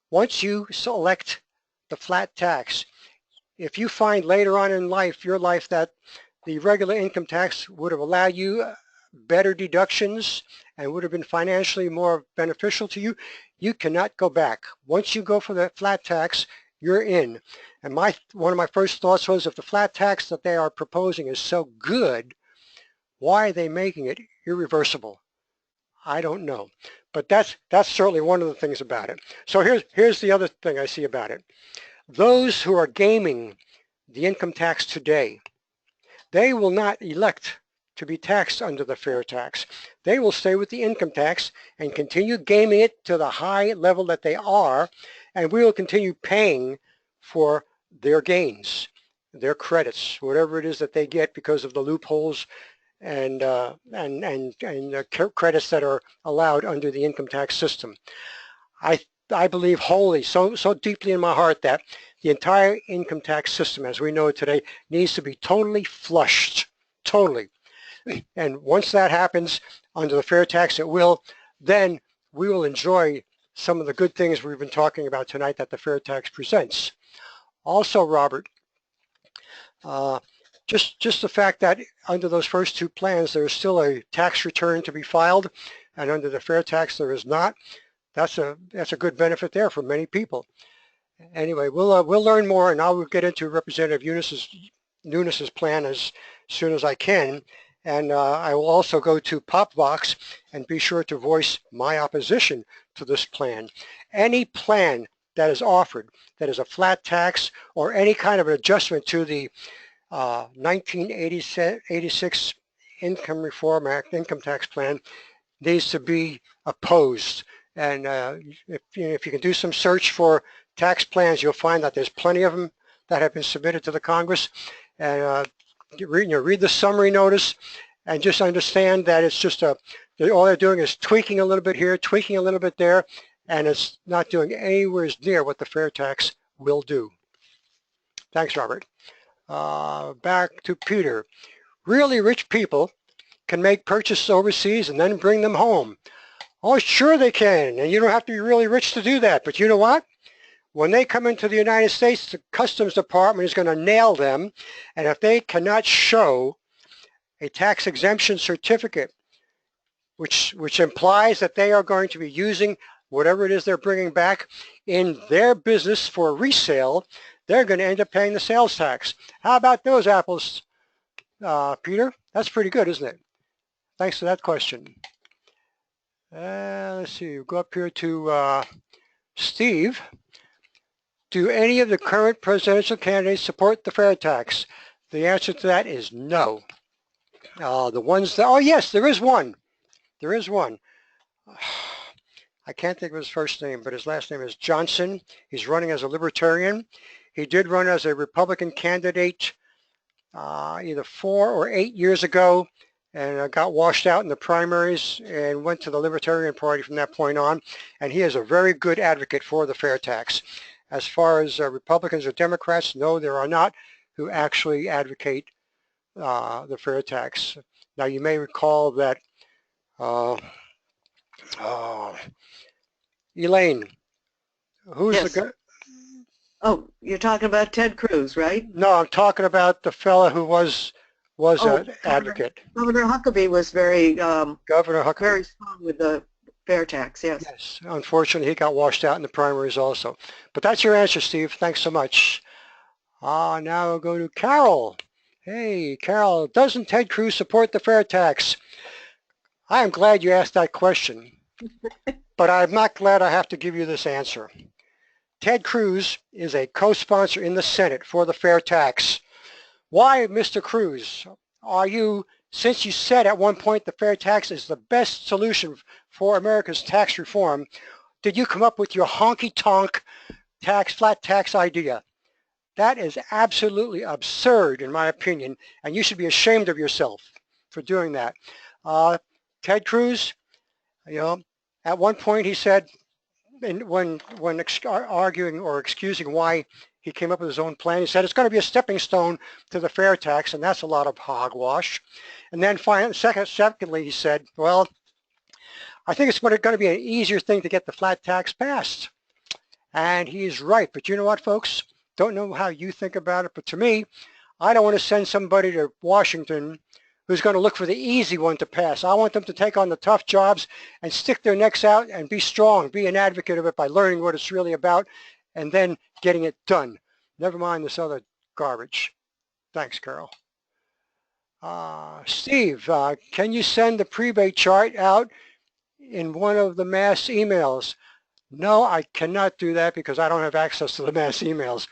once you select the flat tax, if you find later on in your life that the regular income tax would have allowed you better deductions and would have been financially more beneficial to you, you cannot go back. Once you go for the flat tax, you're in. And one of my first thoughts was, if the flat tax that they are proposing is so good, why are they making it irreversible? I don't know. But that's certainly one of the things about it. So here's the other thing I see about it. Those who are gaming the income tax today, they will not elect to be taxed under the FAIRtax. They will stay with the income tax and continue gaming it to the high level that they are, and we will continue paying for their gains, their credits, whatever it is that they get because of the loopholes and the credits that are allowed under the income tax system. I believe wholly, so deeply in my heart, that the entire income tax system as we know it today needs to be totally flushed, totally. And once that happens under the FAIRtax, it will, then we will enjoy some of the good things we've been talking about tonight that the FAIRtax presents. Also, Robert, just the fact that under those first two plans there is still a tax return to be filed, and under the FAIRtax there is not. That's a good benefit there for many people. Anyway, we'll learn more, and I will get into Representative Nunes's plan as soon as I can, And I will also go to Popbox and be sure to voice my opposition to this plan. Any plan that is offered that is a flat tax or any kind of an adjustment to the 1986 Income Reform Act, Income Tax Plan, needs to be opposed. And if you can do some search for tax plans, you'll find that there's plenty of them that have been submitted to the Congress. And read the summary notice and just understand that it's just all they're doing is tweaking a little bit here, tweaking a little bit there, and it's not doing anywhere near what the fair tax will do. Thanks, Robert. Back to Peter. Really rich people can make purchases overseas and then bring them home. Oh, sure they can, and you don't have to be really rich to do that, but you know what? When they come into the United States, the Customs Department is going to nail them, and if they cannot show a tax exemption certificate, which implies that they are going to be using whatever it is they're bringing back in their business for resale, they're going to end up paying the sales tax. How about those apples, Peter? That's pretty good, isn't it? Thanks for that question. Let's see, we'll go up here to Steve. Do any of the current presidential candidates support the fair tax? The answer to that is no. The ones that, oh yes, there is one. There is one. I can't think of his first name, but his last name is Johnson. He's running as a Libertarian. He did run as a Republican candidate either 4 or 8 years ago, and got washed out in the primaries and went to the Libertarian Party from that point on. And he is a very good advocate for the fair tax. As far as Republicans or Democrats, no, there are not who actually advocate the fair tax. Now, you may recall that Elaine, who's Yes. the guy? Oh, you're talking about Ted Cruz, right? No, I'm talking about the fella who was an advocate. Governor Huckabee was very Governor Huckabee. very strong with the fair tax, yes. Yes, unfortunately, he got washed out in the primaries also. But that's your answer, Steve. Thanks so much. Now we'll go to Carol. Hey, Carol, doesn't Ted Cruz support the fair tax? I am glad you asked that question, but I'm not glad I have to give you this answer. Ted Cruz is a co-sponsor in the Senate for the fair tax. Why, Mr. Cruz, are you, since you said at one point the fair tax is the best solution for America's tax reform, did you come up with your honky-tonk flat tax idea? That is absolutely absurd, in my opinion, and you should be ashamed of yourself for doing that. Ted Cruz, at one point he said, when arguing or excusing why he came up with his own plan, he said it's going to be a stepping stone to the fair tax, and that's a lot of hogwash. And then secondly, he said, well, I think it's going to be an easier thing to get the flat tax passed. And he's right. But you know what, folks? Don't know how you think about it, but to me, I don't want to send somebody to Washington who's going to look for the easy one to pass. I want them to take on the tough jobs and stick their necks out and be strong, be an advocate of it by learning what it's really about and then getting it done. Never mind this other garbage. Thanks, Carol. Steve, can you send the prebate chart out in one of the mass emails? No, I cannot do that because I don't have access to the mass emails.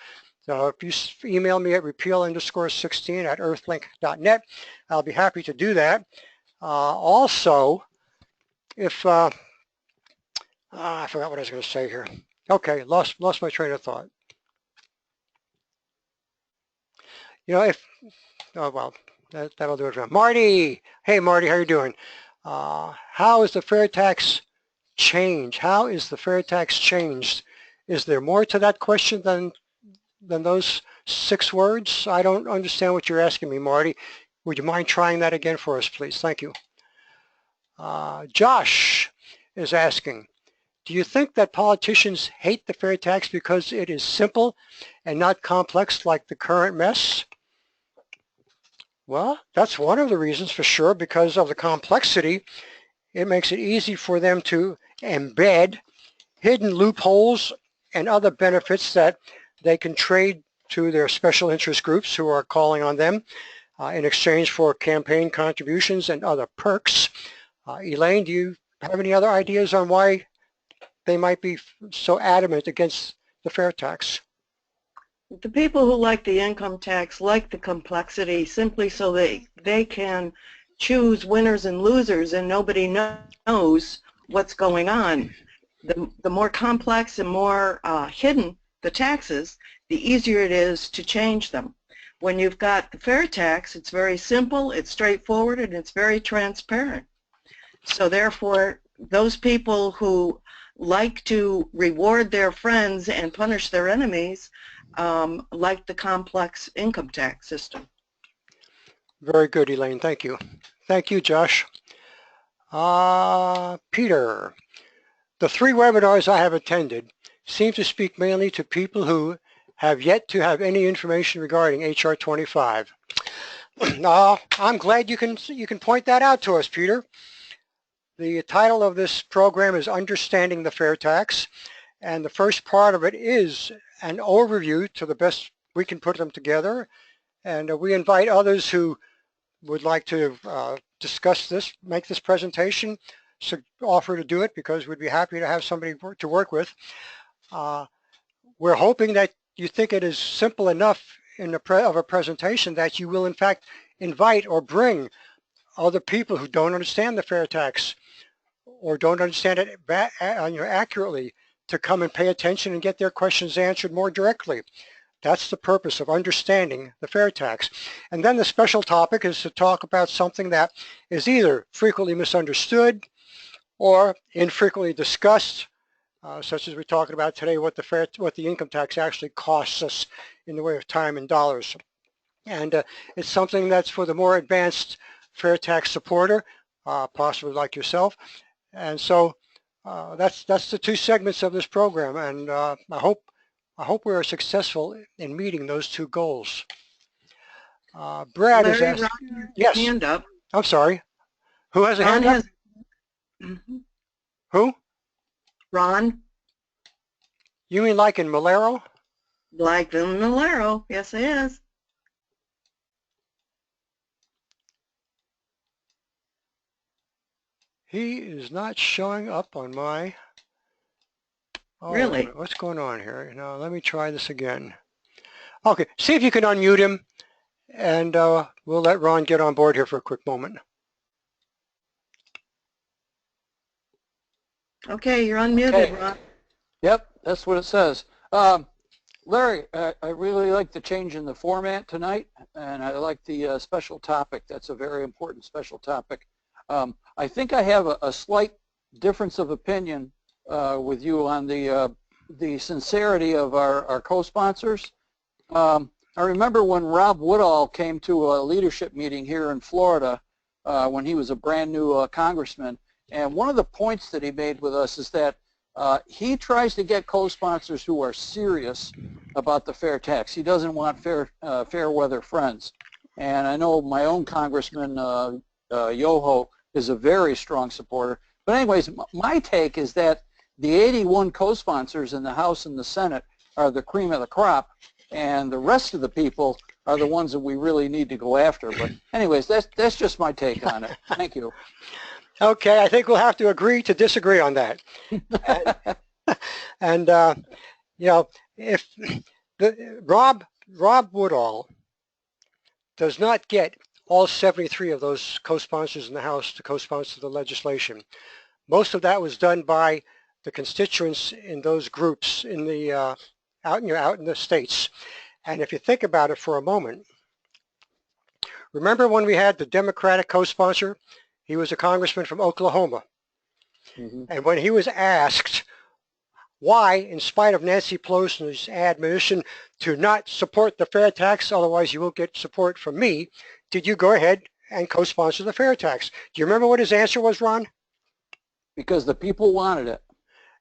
So if you email me at repeal_16@earthlink.net, I'll be happy to do that. Also, if, I forgot what I was going to say here. Okay, lost my train of thought. Oh well, that'll do it for now. Marty, hey Marty, how you doing? How is the fair tax change? How is the fair tax changed? Is there more to that question than those 6 words? I don't understand what you're asking me, Marty. Would you mind trying that again for us, please? Thank you. Josh is asking, do you think that politicians hate the fair tax because it is simple and not complex like the current mess? Well, that's one of the reasons for sure. Because of the complexity, it makes it easy for them to embed hidden loopholes and other benefits that they can trade to their special interest groups who are calling on them. in exchange for campaign contributions and other perks. Elaine, do you have any other ideas on why they might be so adamant against the fair tax? The people who like the income tax like the complexity simply so they can choose winners and losers and nobody knows what's going on. The more complex and more hidden the taxes, the easier it is to change them. When you've got the fair tax, it's very simple, it's straightforward, and it's very transparent. So therefore, those people who like to reward their friends and punish their enemies like the complex income tax system. Very good, Elaine. Thank you. Thank you, Josh. Peter, the 3 webinars I have attended seem to speak mainly to people who have yet to have any information regarding HR 25. I'm glad you can point that out to us, Peter. The title of this program is Understanding the Fair Tax, and the first part of it is an overview to the best we can put them together. And we invite others who would like to discuss this, make this presentation, so offer to do it because we'd be happy to have somebody to work with. We're hoping that you think it is simple enough in of a presentation that you will in fact invite or bring other people who don't understand the fair tax or don't understand it accurately to come and pay attention and get their questions answered more directly. That's the purpose of understanding the fair tax. And then the special topic is to talk about something that is either frequently misunderstood or infrequently discussed, such as we're talking about today, what the income tax actually costs us in the way of time and dollars. And it's something that's for the more advanced fair tax supporter, possibly like yourself. And so that's the 2 segments of this program, and I hope we are successful in meeting those 2 goals. Brad Larry, is asked. Ron, Yes. hand up. I'm sorry. Who has a hand up? Who? Ron. You mean like in Malero? Like the Malero. Yes, it is. He is not showing up on my. Oh, really? What's going on here? Now let me try this again. Okay, see if you can unmute him, and we'll let Ron get on board here for a quick moment. Okay, you're unmuted, Okay. Ron. Yep, that's what it says. Larry, I really like the change in the format tonight, and I like the special topic. That's a very important special topic. I think I have a slight difference of opinion with you on the sincerity of our co-sponsors. I remember when Rob Woodall came to a leadership meeting here in Florida when he was a brand new congressman, and one of the points that he made with us is that he tries to get co-sponsors who are serious about the fair tax. He doesn't want fair weather friends. And I know my own congressman, Yoho, is a very strong supporter. But anyways, my take is that the 81 co-sponsors in the House and the Senate are the cream of the crop, and the rest of the people are the ones that we really need to go after. But anyways, that's just my take on it. Thank you. Okay, I think we'll have to agree to disagree on that. And you know, if Rob Woodall does not get all 73 of those co-sponsors in the House to co-sponsor the legislation, most of that was done by the constituents in those groups in the out in the states. And if you think about it for a moment, remember when we had the Democratic co-sponsor? He was a congressman from Oklahoma. Mm-hmm. And when he was asked why, in spite of Nancy Pelosi's admonition to not support the fair tax, otherwise you won't get support from me, did you go ahead and co-sponsor the fair tax? Do you remember what his answer was, Ron? Because the people wanted it.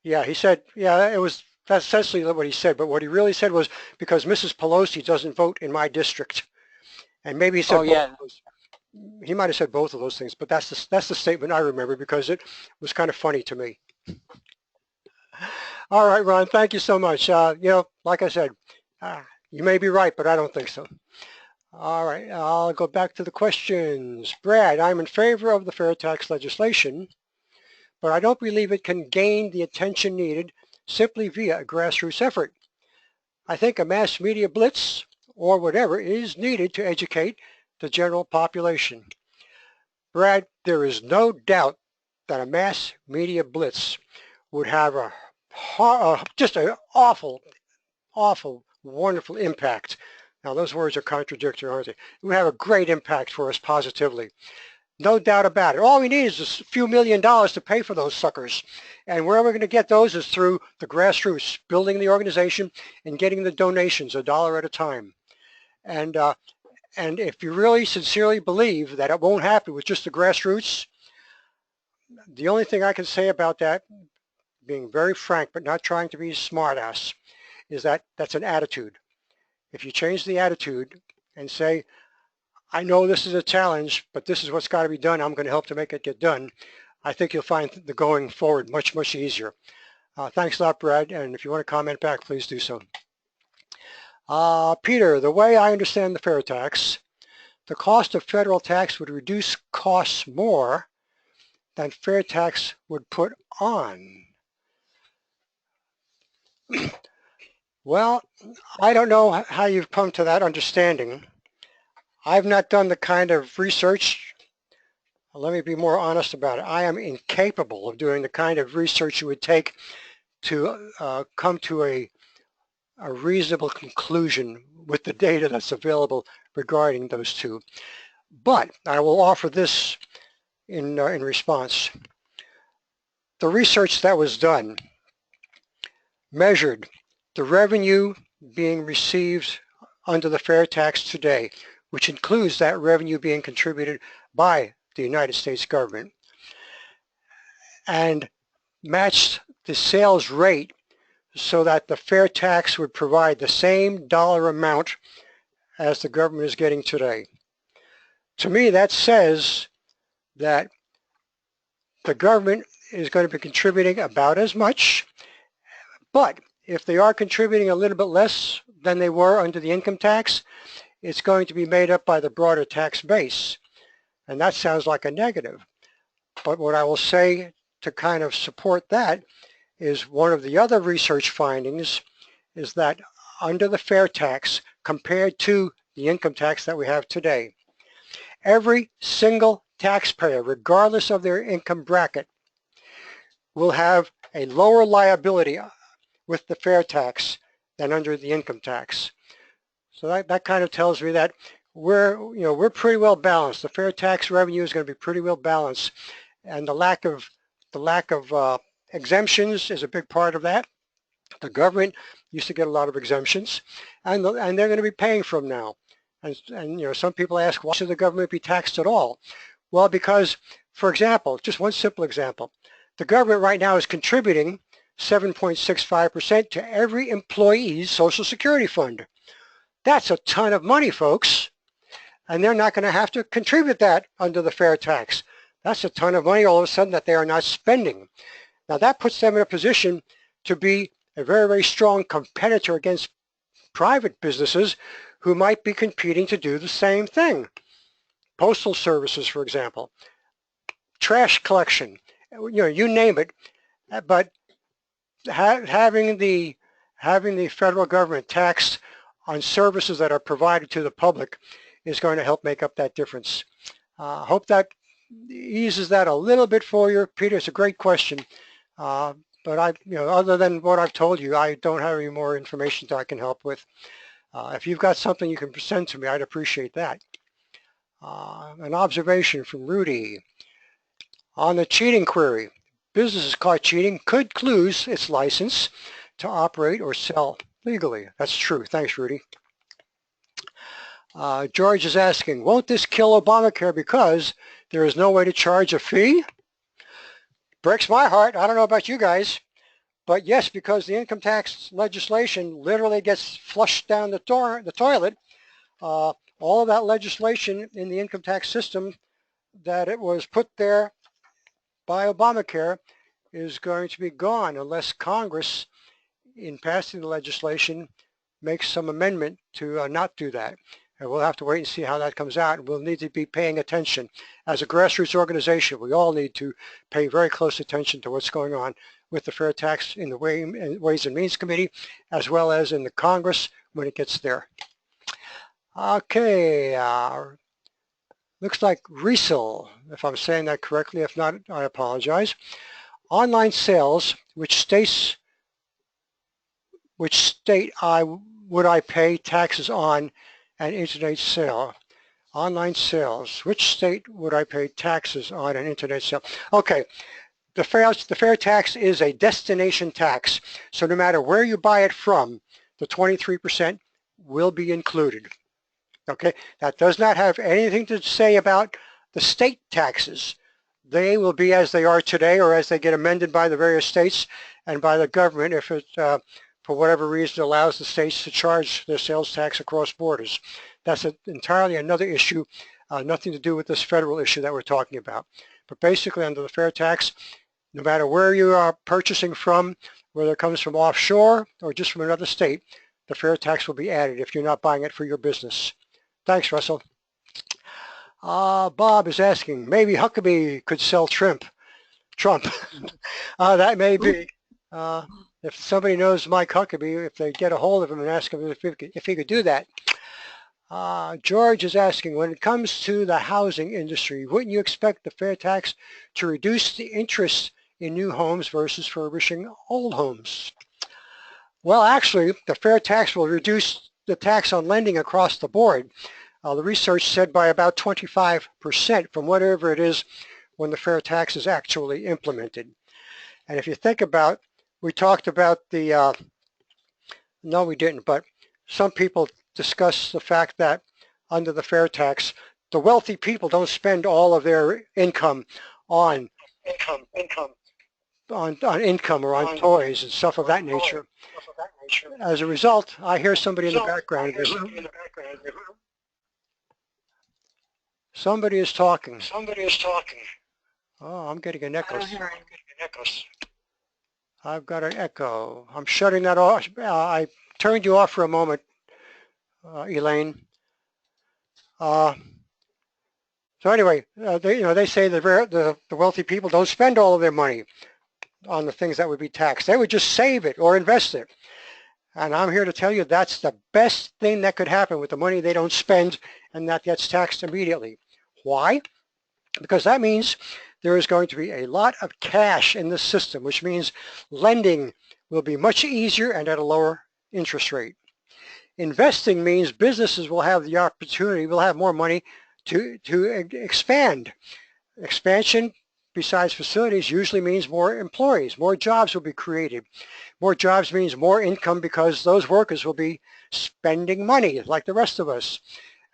Yeah, he said, yeah, that's essentially what he said, but what he really said was because Mrs. Pelosi doesn't vote in my district. And maybe he said, oh, yeah. He might have said both of those things, but that's the statement I remember because it was kind of funny to me. All right, Ron, thank you so much. You know, like I said, you may be right, but I don't think so. All right, I'll go back to the questions. Brad, I'm in favor of the fair tax legislation, but I don't believe it can gain the attention needed simply via a grassroots effort. I think a mass media blitz or whatever is needed to educate the general population. Brad, there is no doubt that a mass media blitz would have just an awful, wonderful impact. Now those words are contradictory, aren't they? It would have a great impact for us positively. No doubt about it. All we need is a few $1 million to pay for those suckers. And where we're going to get those is through the grassroots, building the organization and getting the donations $1 at a time. And if you really sincerely believe that it won't happen with just the grassroots, the only thing I can say about that, being very frank but not trying to be a smartass, is that that's an attitude. If you change the attitude and say, I know this is a challenge, but this is what's got to be done, I'm going to help to make it get done, I think you'll find the going forward much, much easier. Thanks a lot, Brad, and if you want to comment back, please do so. Peter, the way I understand the fair tax, the cost of federal tax would reduce costs more than fair tax would put on. Well, I don't know how you've come to that understanding. I've not done the kind of research. Let me be more honest about it. I am incapable of doing the kind of research it would take to come to a reasonable conclusion with the data that's available regarding those two. But I will offer this in response. The research that was done measured the revenue being received under the fair tax today, which includes that revenue being contributed by the United States government, and matched the sales rate so that the fair tax would provide the same dollar amount as the government is getting today. To me, that says that the government is going to be contributing about as much, but if they are contributing a little bit less than they were under the income tax, it's going to be made up by the broader tax base. And that sounds like a negative. But what I will say to kind of support that is one of the other research findings is that under the fair tax compared to the income tax that we have today, every single taxpayer, regardless of their income bracket, will have a lower liability with the fair tax than under the income tax. So that kind of tells me that we're pretty well balanced. The fair tax revenue is going to be pretty well balanced, and the lack of exemptions is a big part of that. The government used to get a lot of exemptions, and they're going to be paying for them now. And some people ask, why should the government be taxed at all? Well, because, for example, just one simple example, the government right now is contributing 7.65% to every employee's Social Security fund. That's a ton of money, folks, and they're not going to have to contribute that under the fair tax. That's a ton of money all of a sudden that they are not spending. Now that puts them in a position to be a very, very strong competitor against private businesses who might be competing to do the same thing. Postal services, for example, trash collection, you name it, but having the federal government taxed on services that are provided to the public is going to help make up that difference. Hope that eases that a little bit for you. Peter, it's a great question, but other than what I've told you, I don't have any more information that I can help with. If you've got something you can present to me, I'd appreciate that. An observation from Rudy. On the cheating query, businesses caught cheating could lose its license to operate or sell legally. That's true. Thanks, Rudy. George is asking, won't this kill Obamacare because there is no way to charge a fee? Breaks my heart. I don't know about you guys. But yes, because the income tax legislation literally gets flushed down the toilet, all of that legislation in the income tax system that it was put there by Obamacare is going to be gone unless Congress, in passing the legislation, makes some amendment to not do that. And we'll have to wait and see how that comes out. And we'll need to be paying attention. As a grassroots organization, we all need to pay very close attention to what's going on with the fair tax in the Ways and Means Committee, as well as in the Congress when it gets there. Okay, looks like RESL, if I'm saying that correctly. If not, I apologize. Online sales, which state would I pay taxes on an internet sale? Online sales, which state would I pay taxes on an internet sale? Okay, the fair tax is a destination tax. So no matter where you buy it from, the 23% will be included. Okay, that does not have anything to say about the state taxes. They will be as they are today, or as they get amended by the various states and by the government if it, for whatever reason, allows the states to charge their sales tax across borders. That's entirely another issue, nothing to do with this federal issue that we're talking about. But basically, under the fair tax, no matter where you are purchasing from, whether it comes from offshore or just from another state, the fair tax will be added if you're not buying it for your business. Thanks, Russell. Bob is asking, maybe Huckabee could sell Trump. That may be. If somebody knows Mike Huckabee, if they get a hold of him and ask him if he could do that. George is asking, when it comes to the housing industry, wouldn't you expect the fair tax to reduce the interest in new homes versus refurbishing old homes? Well, actually, the fair tax will reduce the tax on lending across the board. The research said by about 25% from whatever it is when the fair tax is actually implemented. And if you think about, we talked about the, no we didn't, but some people discuss the fact that under the fair tax, the wealthy people don't spend all of their income on income or on toys and stuff of that nature. As a result, I hear somebody in the background. Somebody is talking. Oh, I'm getting an echo. I've got an echo. I'm shutting that off. I turned you off for a moment, Elaine. So anyway, they say the wealthy people don't spend all of their money on the things that would be taxed. They would just save it or invest it. And I'm here to tell you that's the best thing that could happen with the money they don't spend, and that gets taxed immediately. Why? Because that means there is going to be a lot of cash in the system, which means lending will be much easier and at a lower interest rate. Investing means businesses will have the opportunity, will have more money to expand. Expansion, besides facilities, usually means more employees. More jobs will be created. More jobs means more income because those workers will be spending money like the rest of us.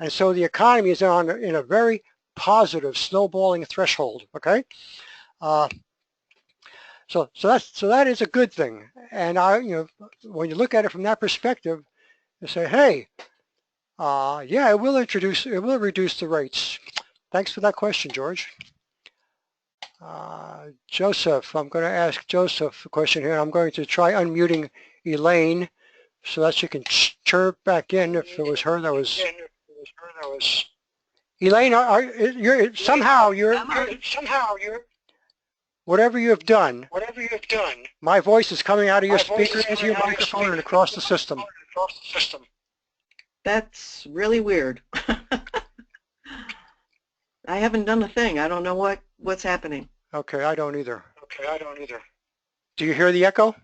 And so the economy is in a very positive snowballing threshold, okay? So that is a good thing. And when you look at it from that perspective, you say, hey, yeah, it will reduce the rates. Thanks for that question, George. Joseph, I'm going to ask Joseph a question here. I'm going to try unmuting Elaine so that she can chirp back in if it was her that was. Elaine, somehow you're whatever you have done. My voice is coming out of your speaker into your microphone and across the system. That's really weird. I haven't done a thing. I don't know what's happening. Okay, I don't either. Do you hear the echo?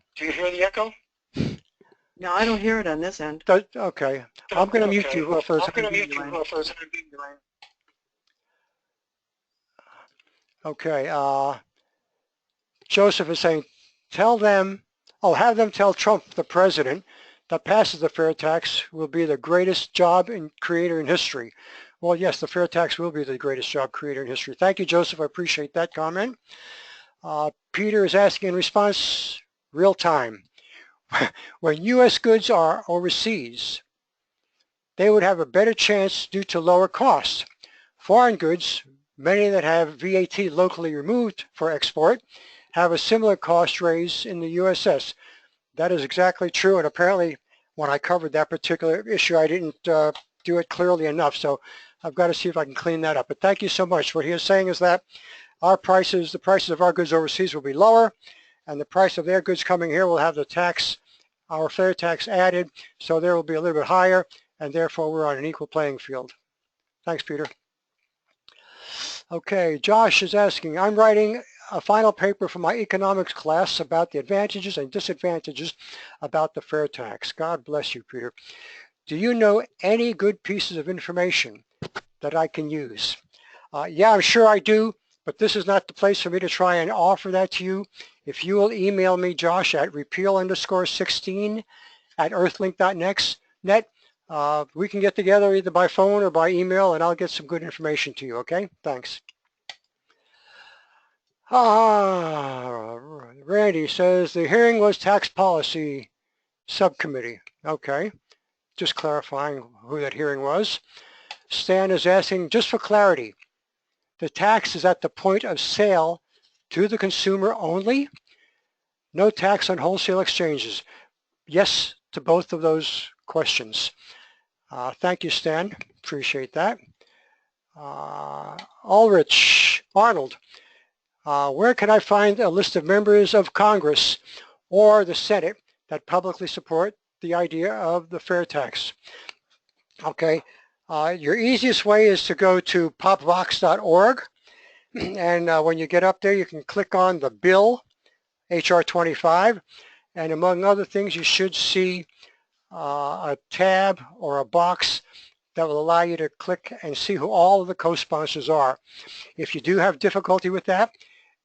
No, I don't hear it on this end. Okay, I'm going to mute you for a second. Okay, Joseph is saying, have them tell Trump, the president, that passes the fair tax will be the greatest job creator in history. Well, yes, the fair tax will be the greatest job creator in history. Thank you, Joseph. I appreciate that comment. Peter is asking in response, real time. When U.S. goods are overseas, they would have a better chance due to lower costs. Foreign goods, many that have VAT locally removed for export, have a similar cost raise in the USS. That is exactly true, and apparently when I covered that particular issue, I didn't do it clearly enough. So I've got to see if I can clean that up. But thank you so much. What he is saying is that our prices, the prices of our goods overseas will be lower, and the price of their goods coming here will have the tax, our fair tax added, so there will be a little bit higher, and therefore we're on an equal playing field. Thanks, Peter. Okay, Josh is asking, I'm writing a final paper for my economics class about the advantages and disadvantages about the fair tax. God bless you, Peter. Do you know any good pieces of information that I can use? Yeah, I'm sure I do, but this is not the place for me to try and offer that to you. If you will email me, Josh, at repeal_16@earthlink.net, we can get together either by phone or by email, and I'll get some good information to you, okay? Thanks. Randy says the hearing was tax policy subcommittee. Okay, just clarifying who that hearing was. Stan is asking, just for clarity, the tax is at the point of sale to the consumer only? No tax on wholesale exchanges? Yes to both of those questions. Thank you, Stan. Appreciate that. Ulrich Arnold, where can I find a list of members of Congress or the Senate that publicly support the idea of the fair tax? Okay, your easiest way is to go to popvox.org, and when you get up there, you can click on the bill, HR 25, and among other things, you should see a tab or a box that will allow you to click and see who all of the co-sponsors are. If you do have difficulty with that,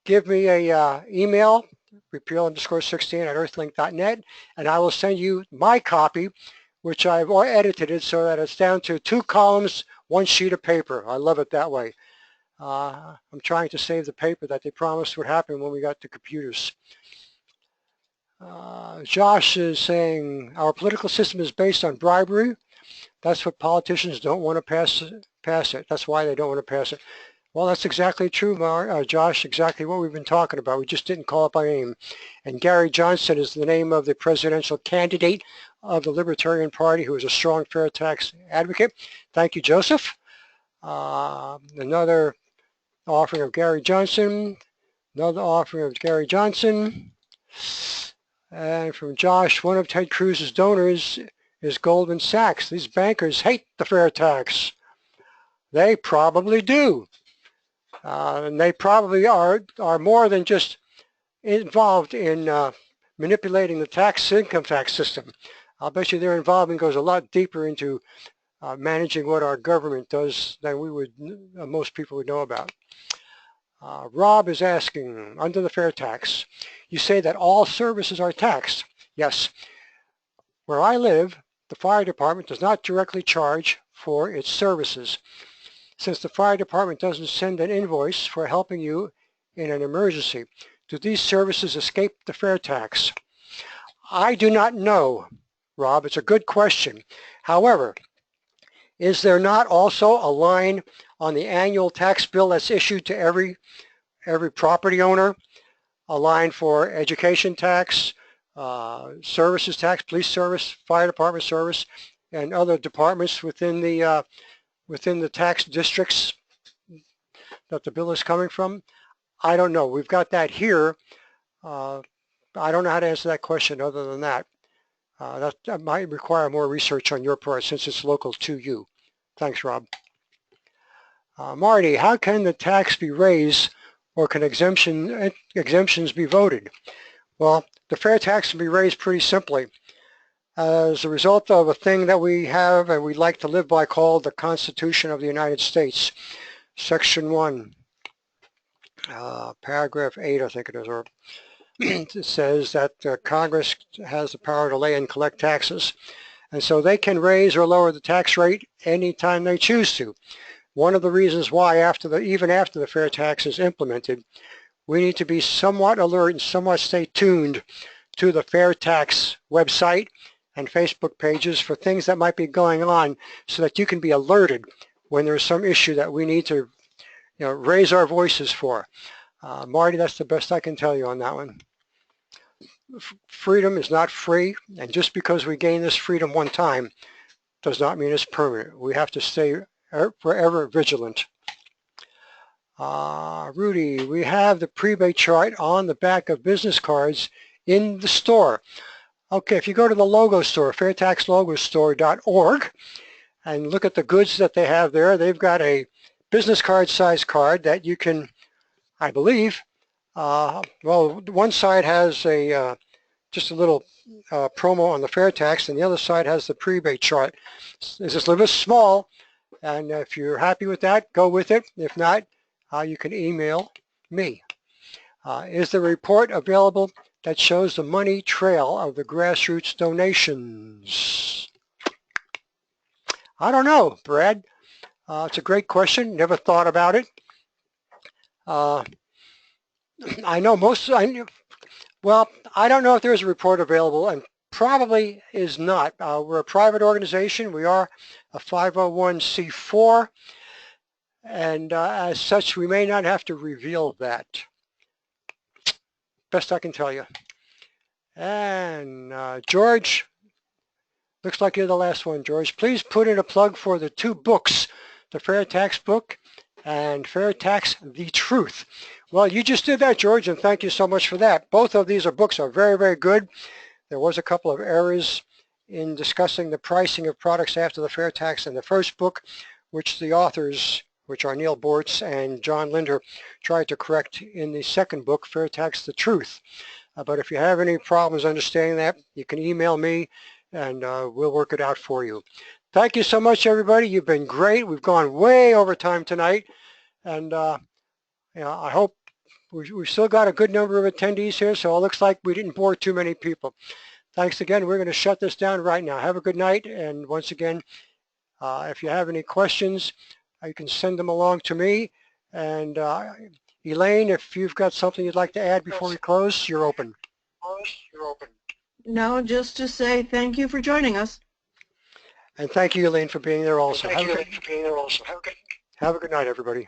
give me a email, repeal_16@earthlink.net, and I will send you my copy, which I've edited it so that it's down to 2 columns, 1 sheet of paper. I love it that way. I'm trying to save the paper that they promised would happen when we got the computers. Josh is saying our political system is based on bribery. That's what politicians don't want to pass it. That's why they don't want to pass it. Well, that's exactly true, Josh, exactly what we've been talking about. We just didn't call it by name. And Gary Johnson is the name of the presidential candidate of the Libertarian Party, who is a strong fair tax advocate. Thank you, Joseph. Another offering of Gary Johnson. Another offering of Gary Johnson. And from Josh, one of Ted Cruz's donors is Goldman Sachs. These bankers hate the fair tax. They probably do. And they probably are more than just involved in manipulating the income tax system. I'll bet you their involvement goes a lot deeper into managing what our government does than most people would know about. Rob is asking, under the fair tax, you say that all services are taxed. Yes. Where I live, the fire department does not directly charge for its services. Since the fire department doesn't send an invoice for helping you in an emergency, do these services escape the fair tax? I do not know, Rob. It's a good question. However, is there not also a line on the annual tax bill that's issued to every property owner? A line for education tax, services tax, police service, fire department service, and other departments within the tax districts that the bill is coming from? I don't know. We've got that here. I don't know how to answer that question other than that. That might require more research on your part since it's local to you. Thanks, Rob. Marty, how can the tax be raised or can exemptions be voted? Well, the fair tax can be raised pretty simply as a result of a thing that we have and we like to live by called the Constitution of the United States. Section 1, paragraph 8, I think it is, or it says that Congress has the power to lay and collect taxes. And so they can raise or lower the tax rate anytime they choose to. One of the reasons why even after the fair tax is implemented, we need to be somewhat alert and somewhat stay tuned to the fair tax website and Facebook pages for things that might be going on so that you can be alerted when there's some issue that we need to raise our voices for. Marty, that's the best I can tell you on that one. Freedom is not free, and just because we gain this freedom one time does not mean it's permanent. We have to stay forever vigilant. Rudy, we have the prebate chart on the back of business cards in the store. Okay, if you go to the logo store, FAIRtaxLogoStore.org, and look at the goods that they have there, they've got a business card size card that you can, I believe, well, one side has a just a little promo on the FAIRtax, and the other side has the prebate chart. It's just a little bit small, and if you're happy with that, go with it. If not, you can email me. Is the report available that shows the money trail of the grassroots donations? I don't know, Brad. It's a great question. Never thought about it. I know well, I don't know if there's a report available, and probably is not. We're a private organization. We are a 501c4, and as such, we may not have to reveal that. Best I can tell you. And George, looks like you're the last one, George. Please put in a plug for the 2 books, the FAIRtax book and FAIRtax The Truth. Well, you just did that, George, and thank you so much for that. Both of these books are very, very good. There was a couple of errors in discussing the pricing of products after the FAIRtax in the first book, which the authors, which are Neil Bortz and John Linder, tried to correct in the second book, FAIRtax The Truth. But if you have any problems understanding that, you can email me, and we'll work it out for you. Thank you so much, everybody. You've been great. We've gone way over time tonight, and you know, I hope we've still got a good number of attendees here, so it looks like we didn't bore too many people. Thanks again. We're going to shut this down right now. Have a good night, and once again, if you have any questions, you can send them along to me. And Elaine, if you've got something you'd like to add before we close, you're open. No, just to say thank you for joining us. And thank you, Elaine, for being there also. Have a good night, everybody.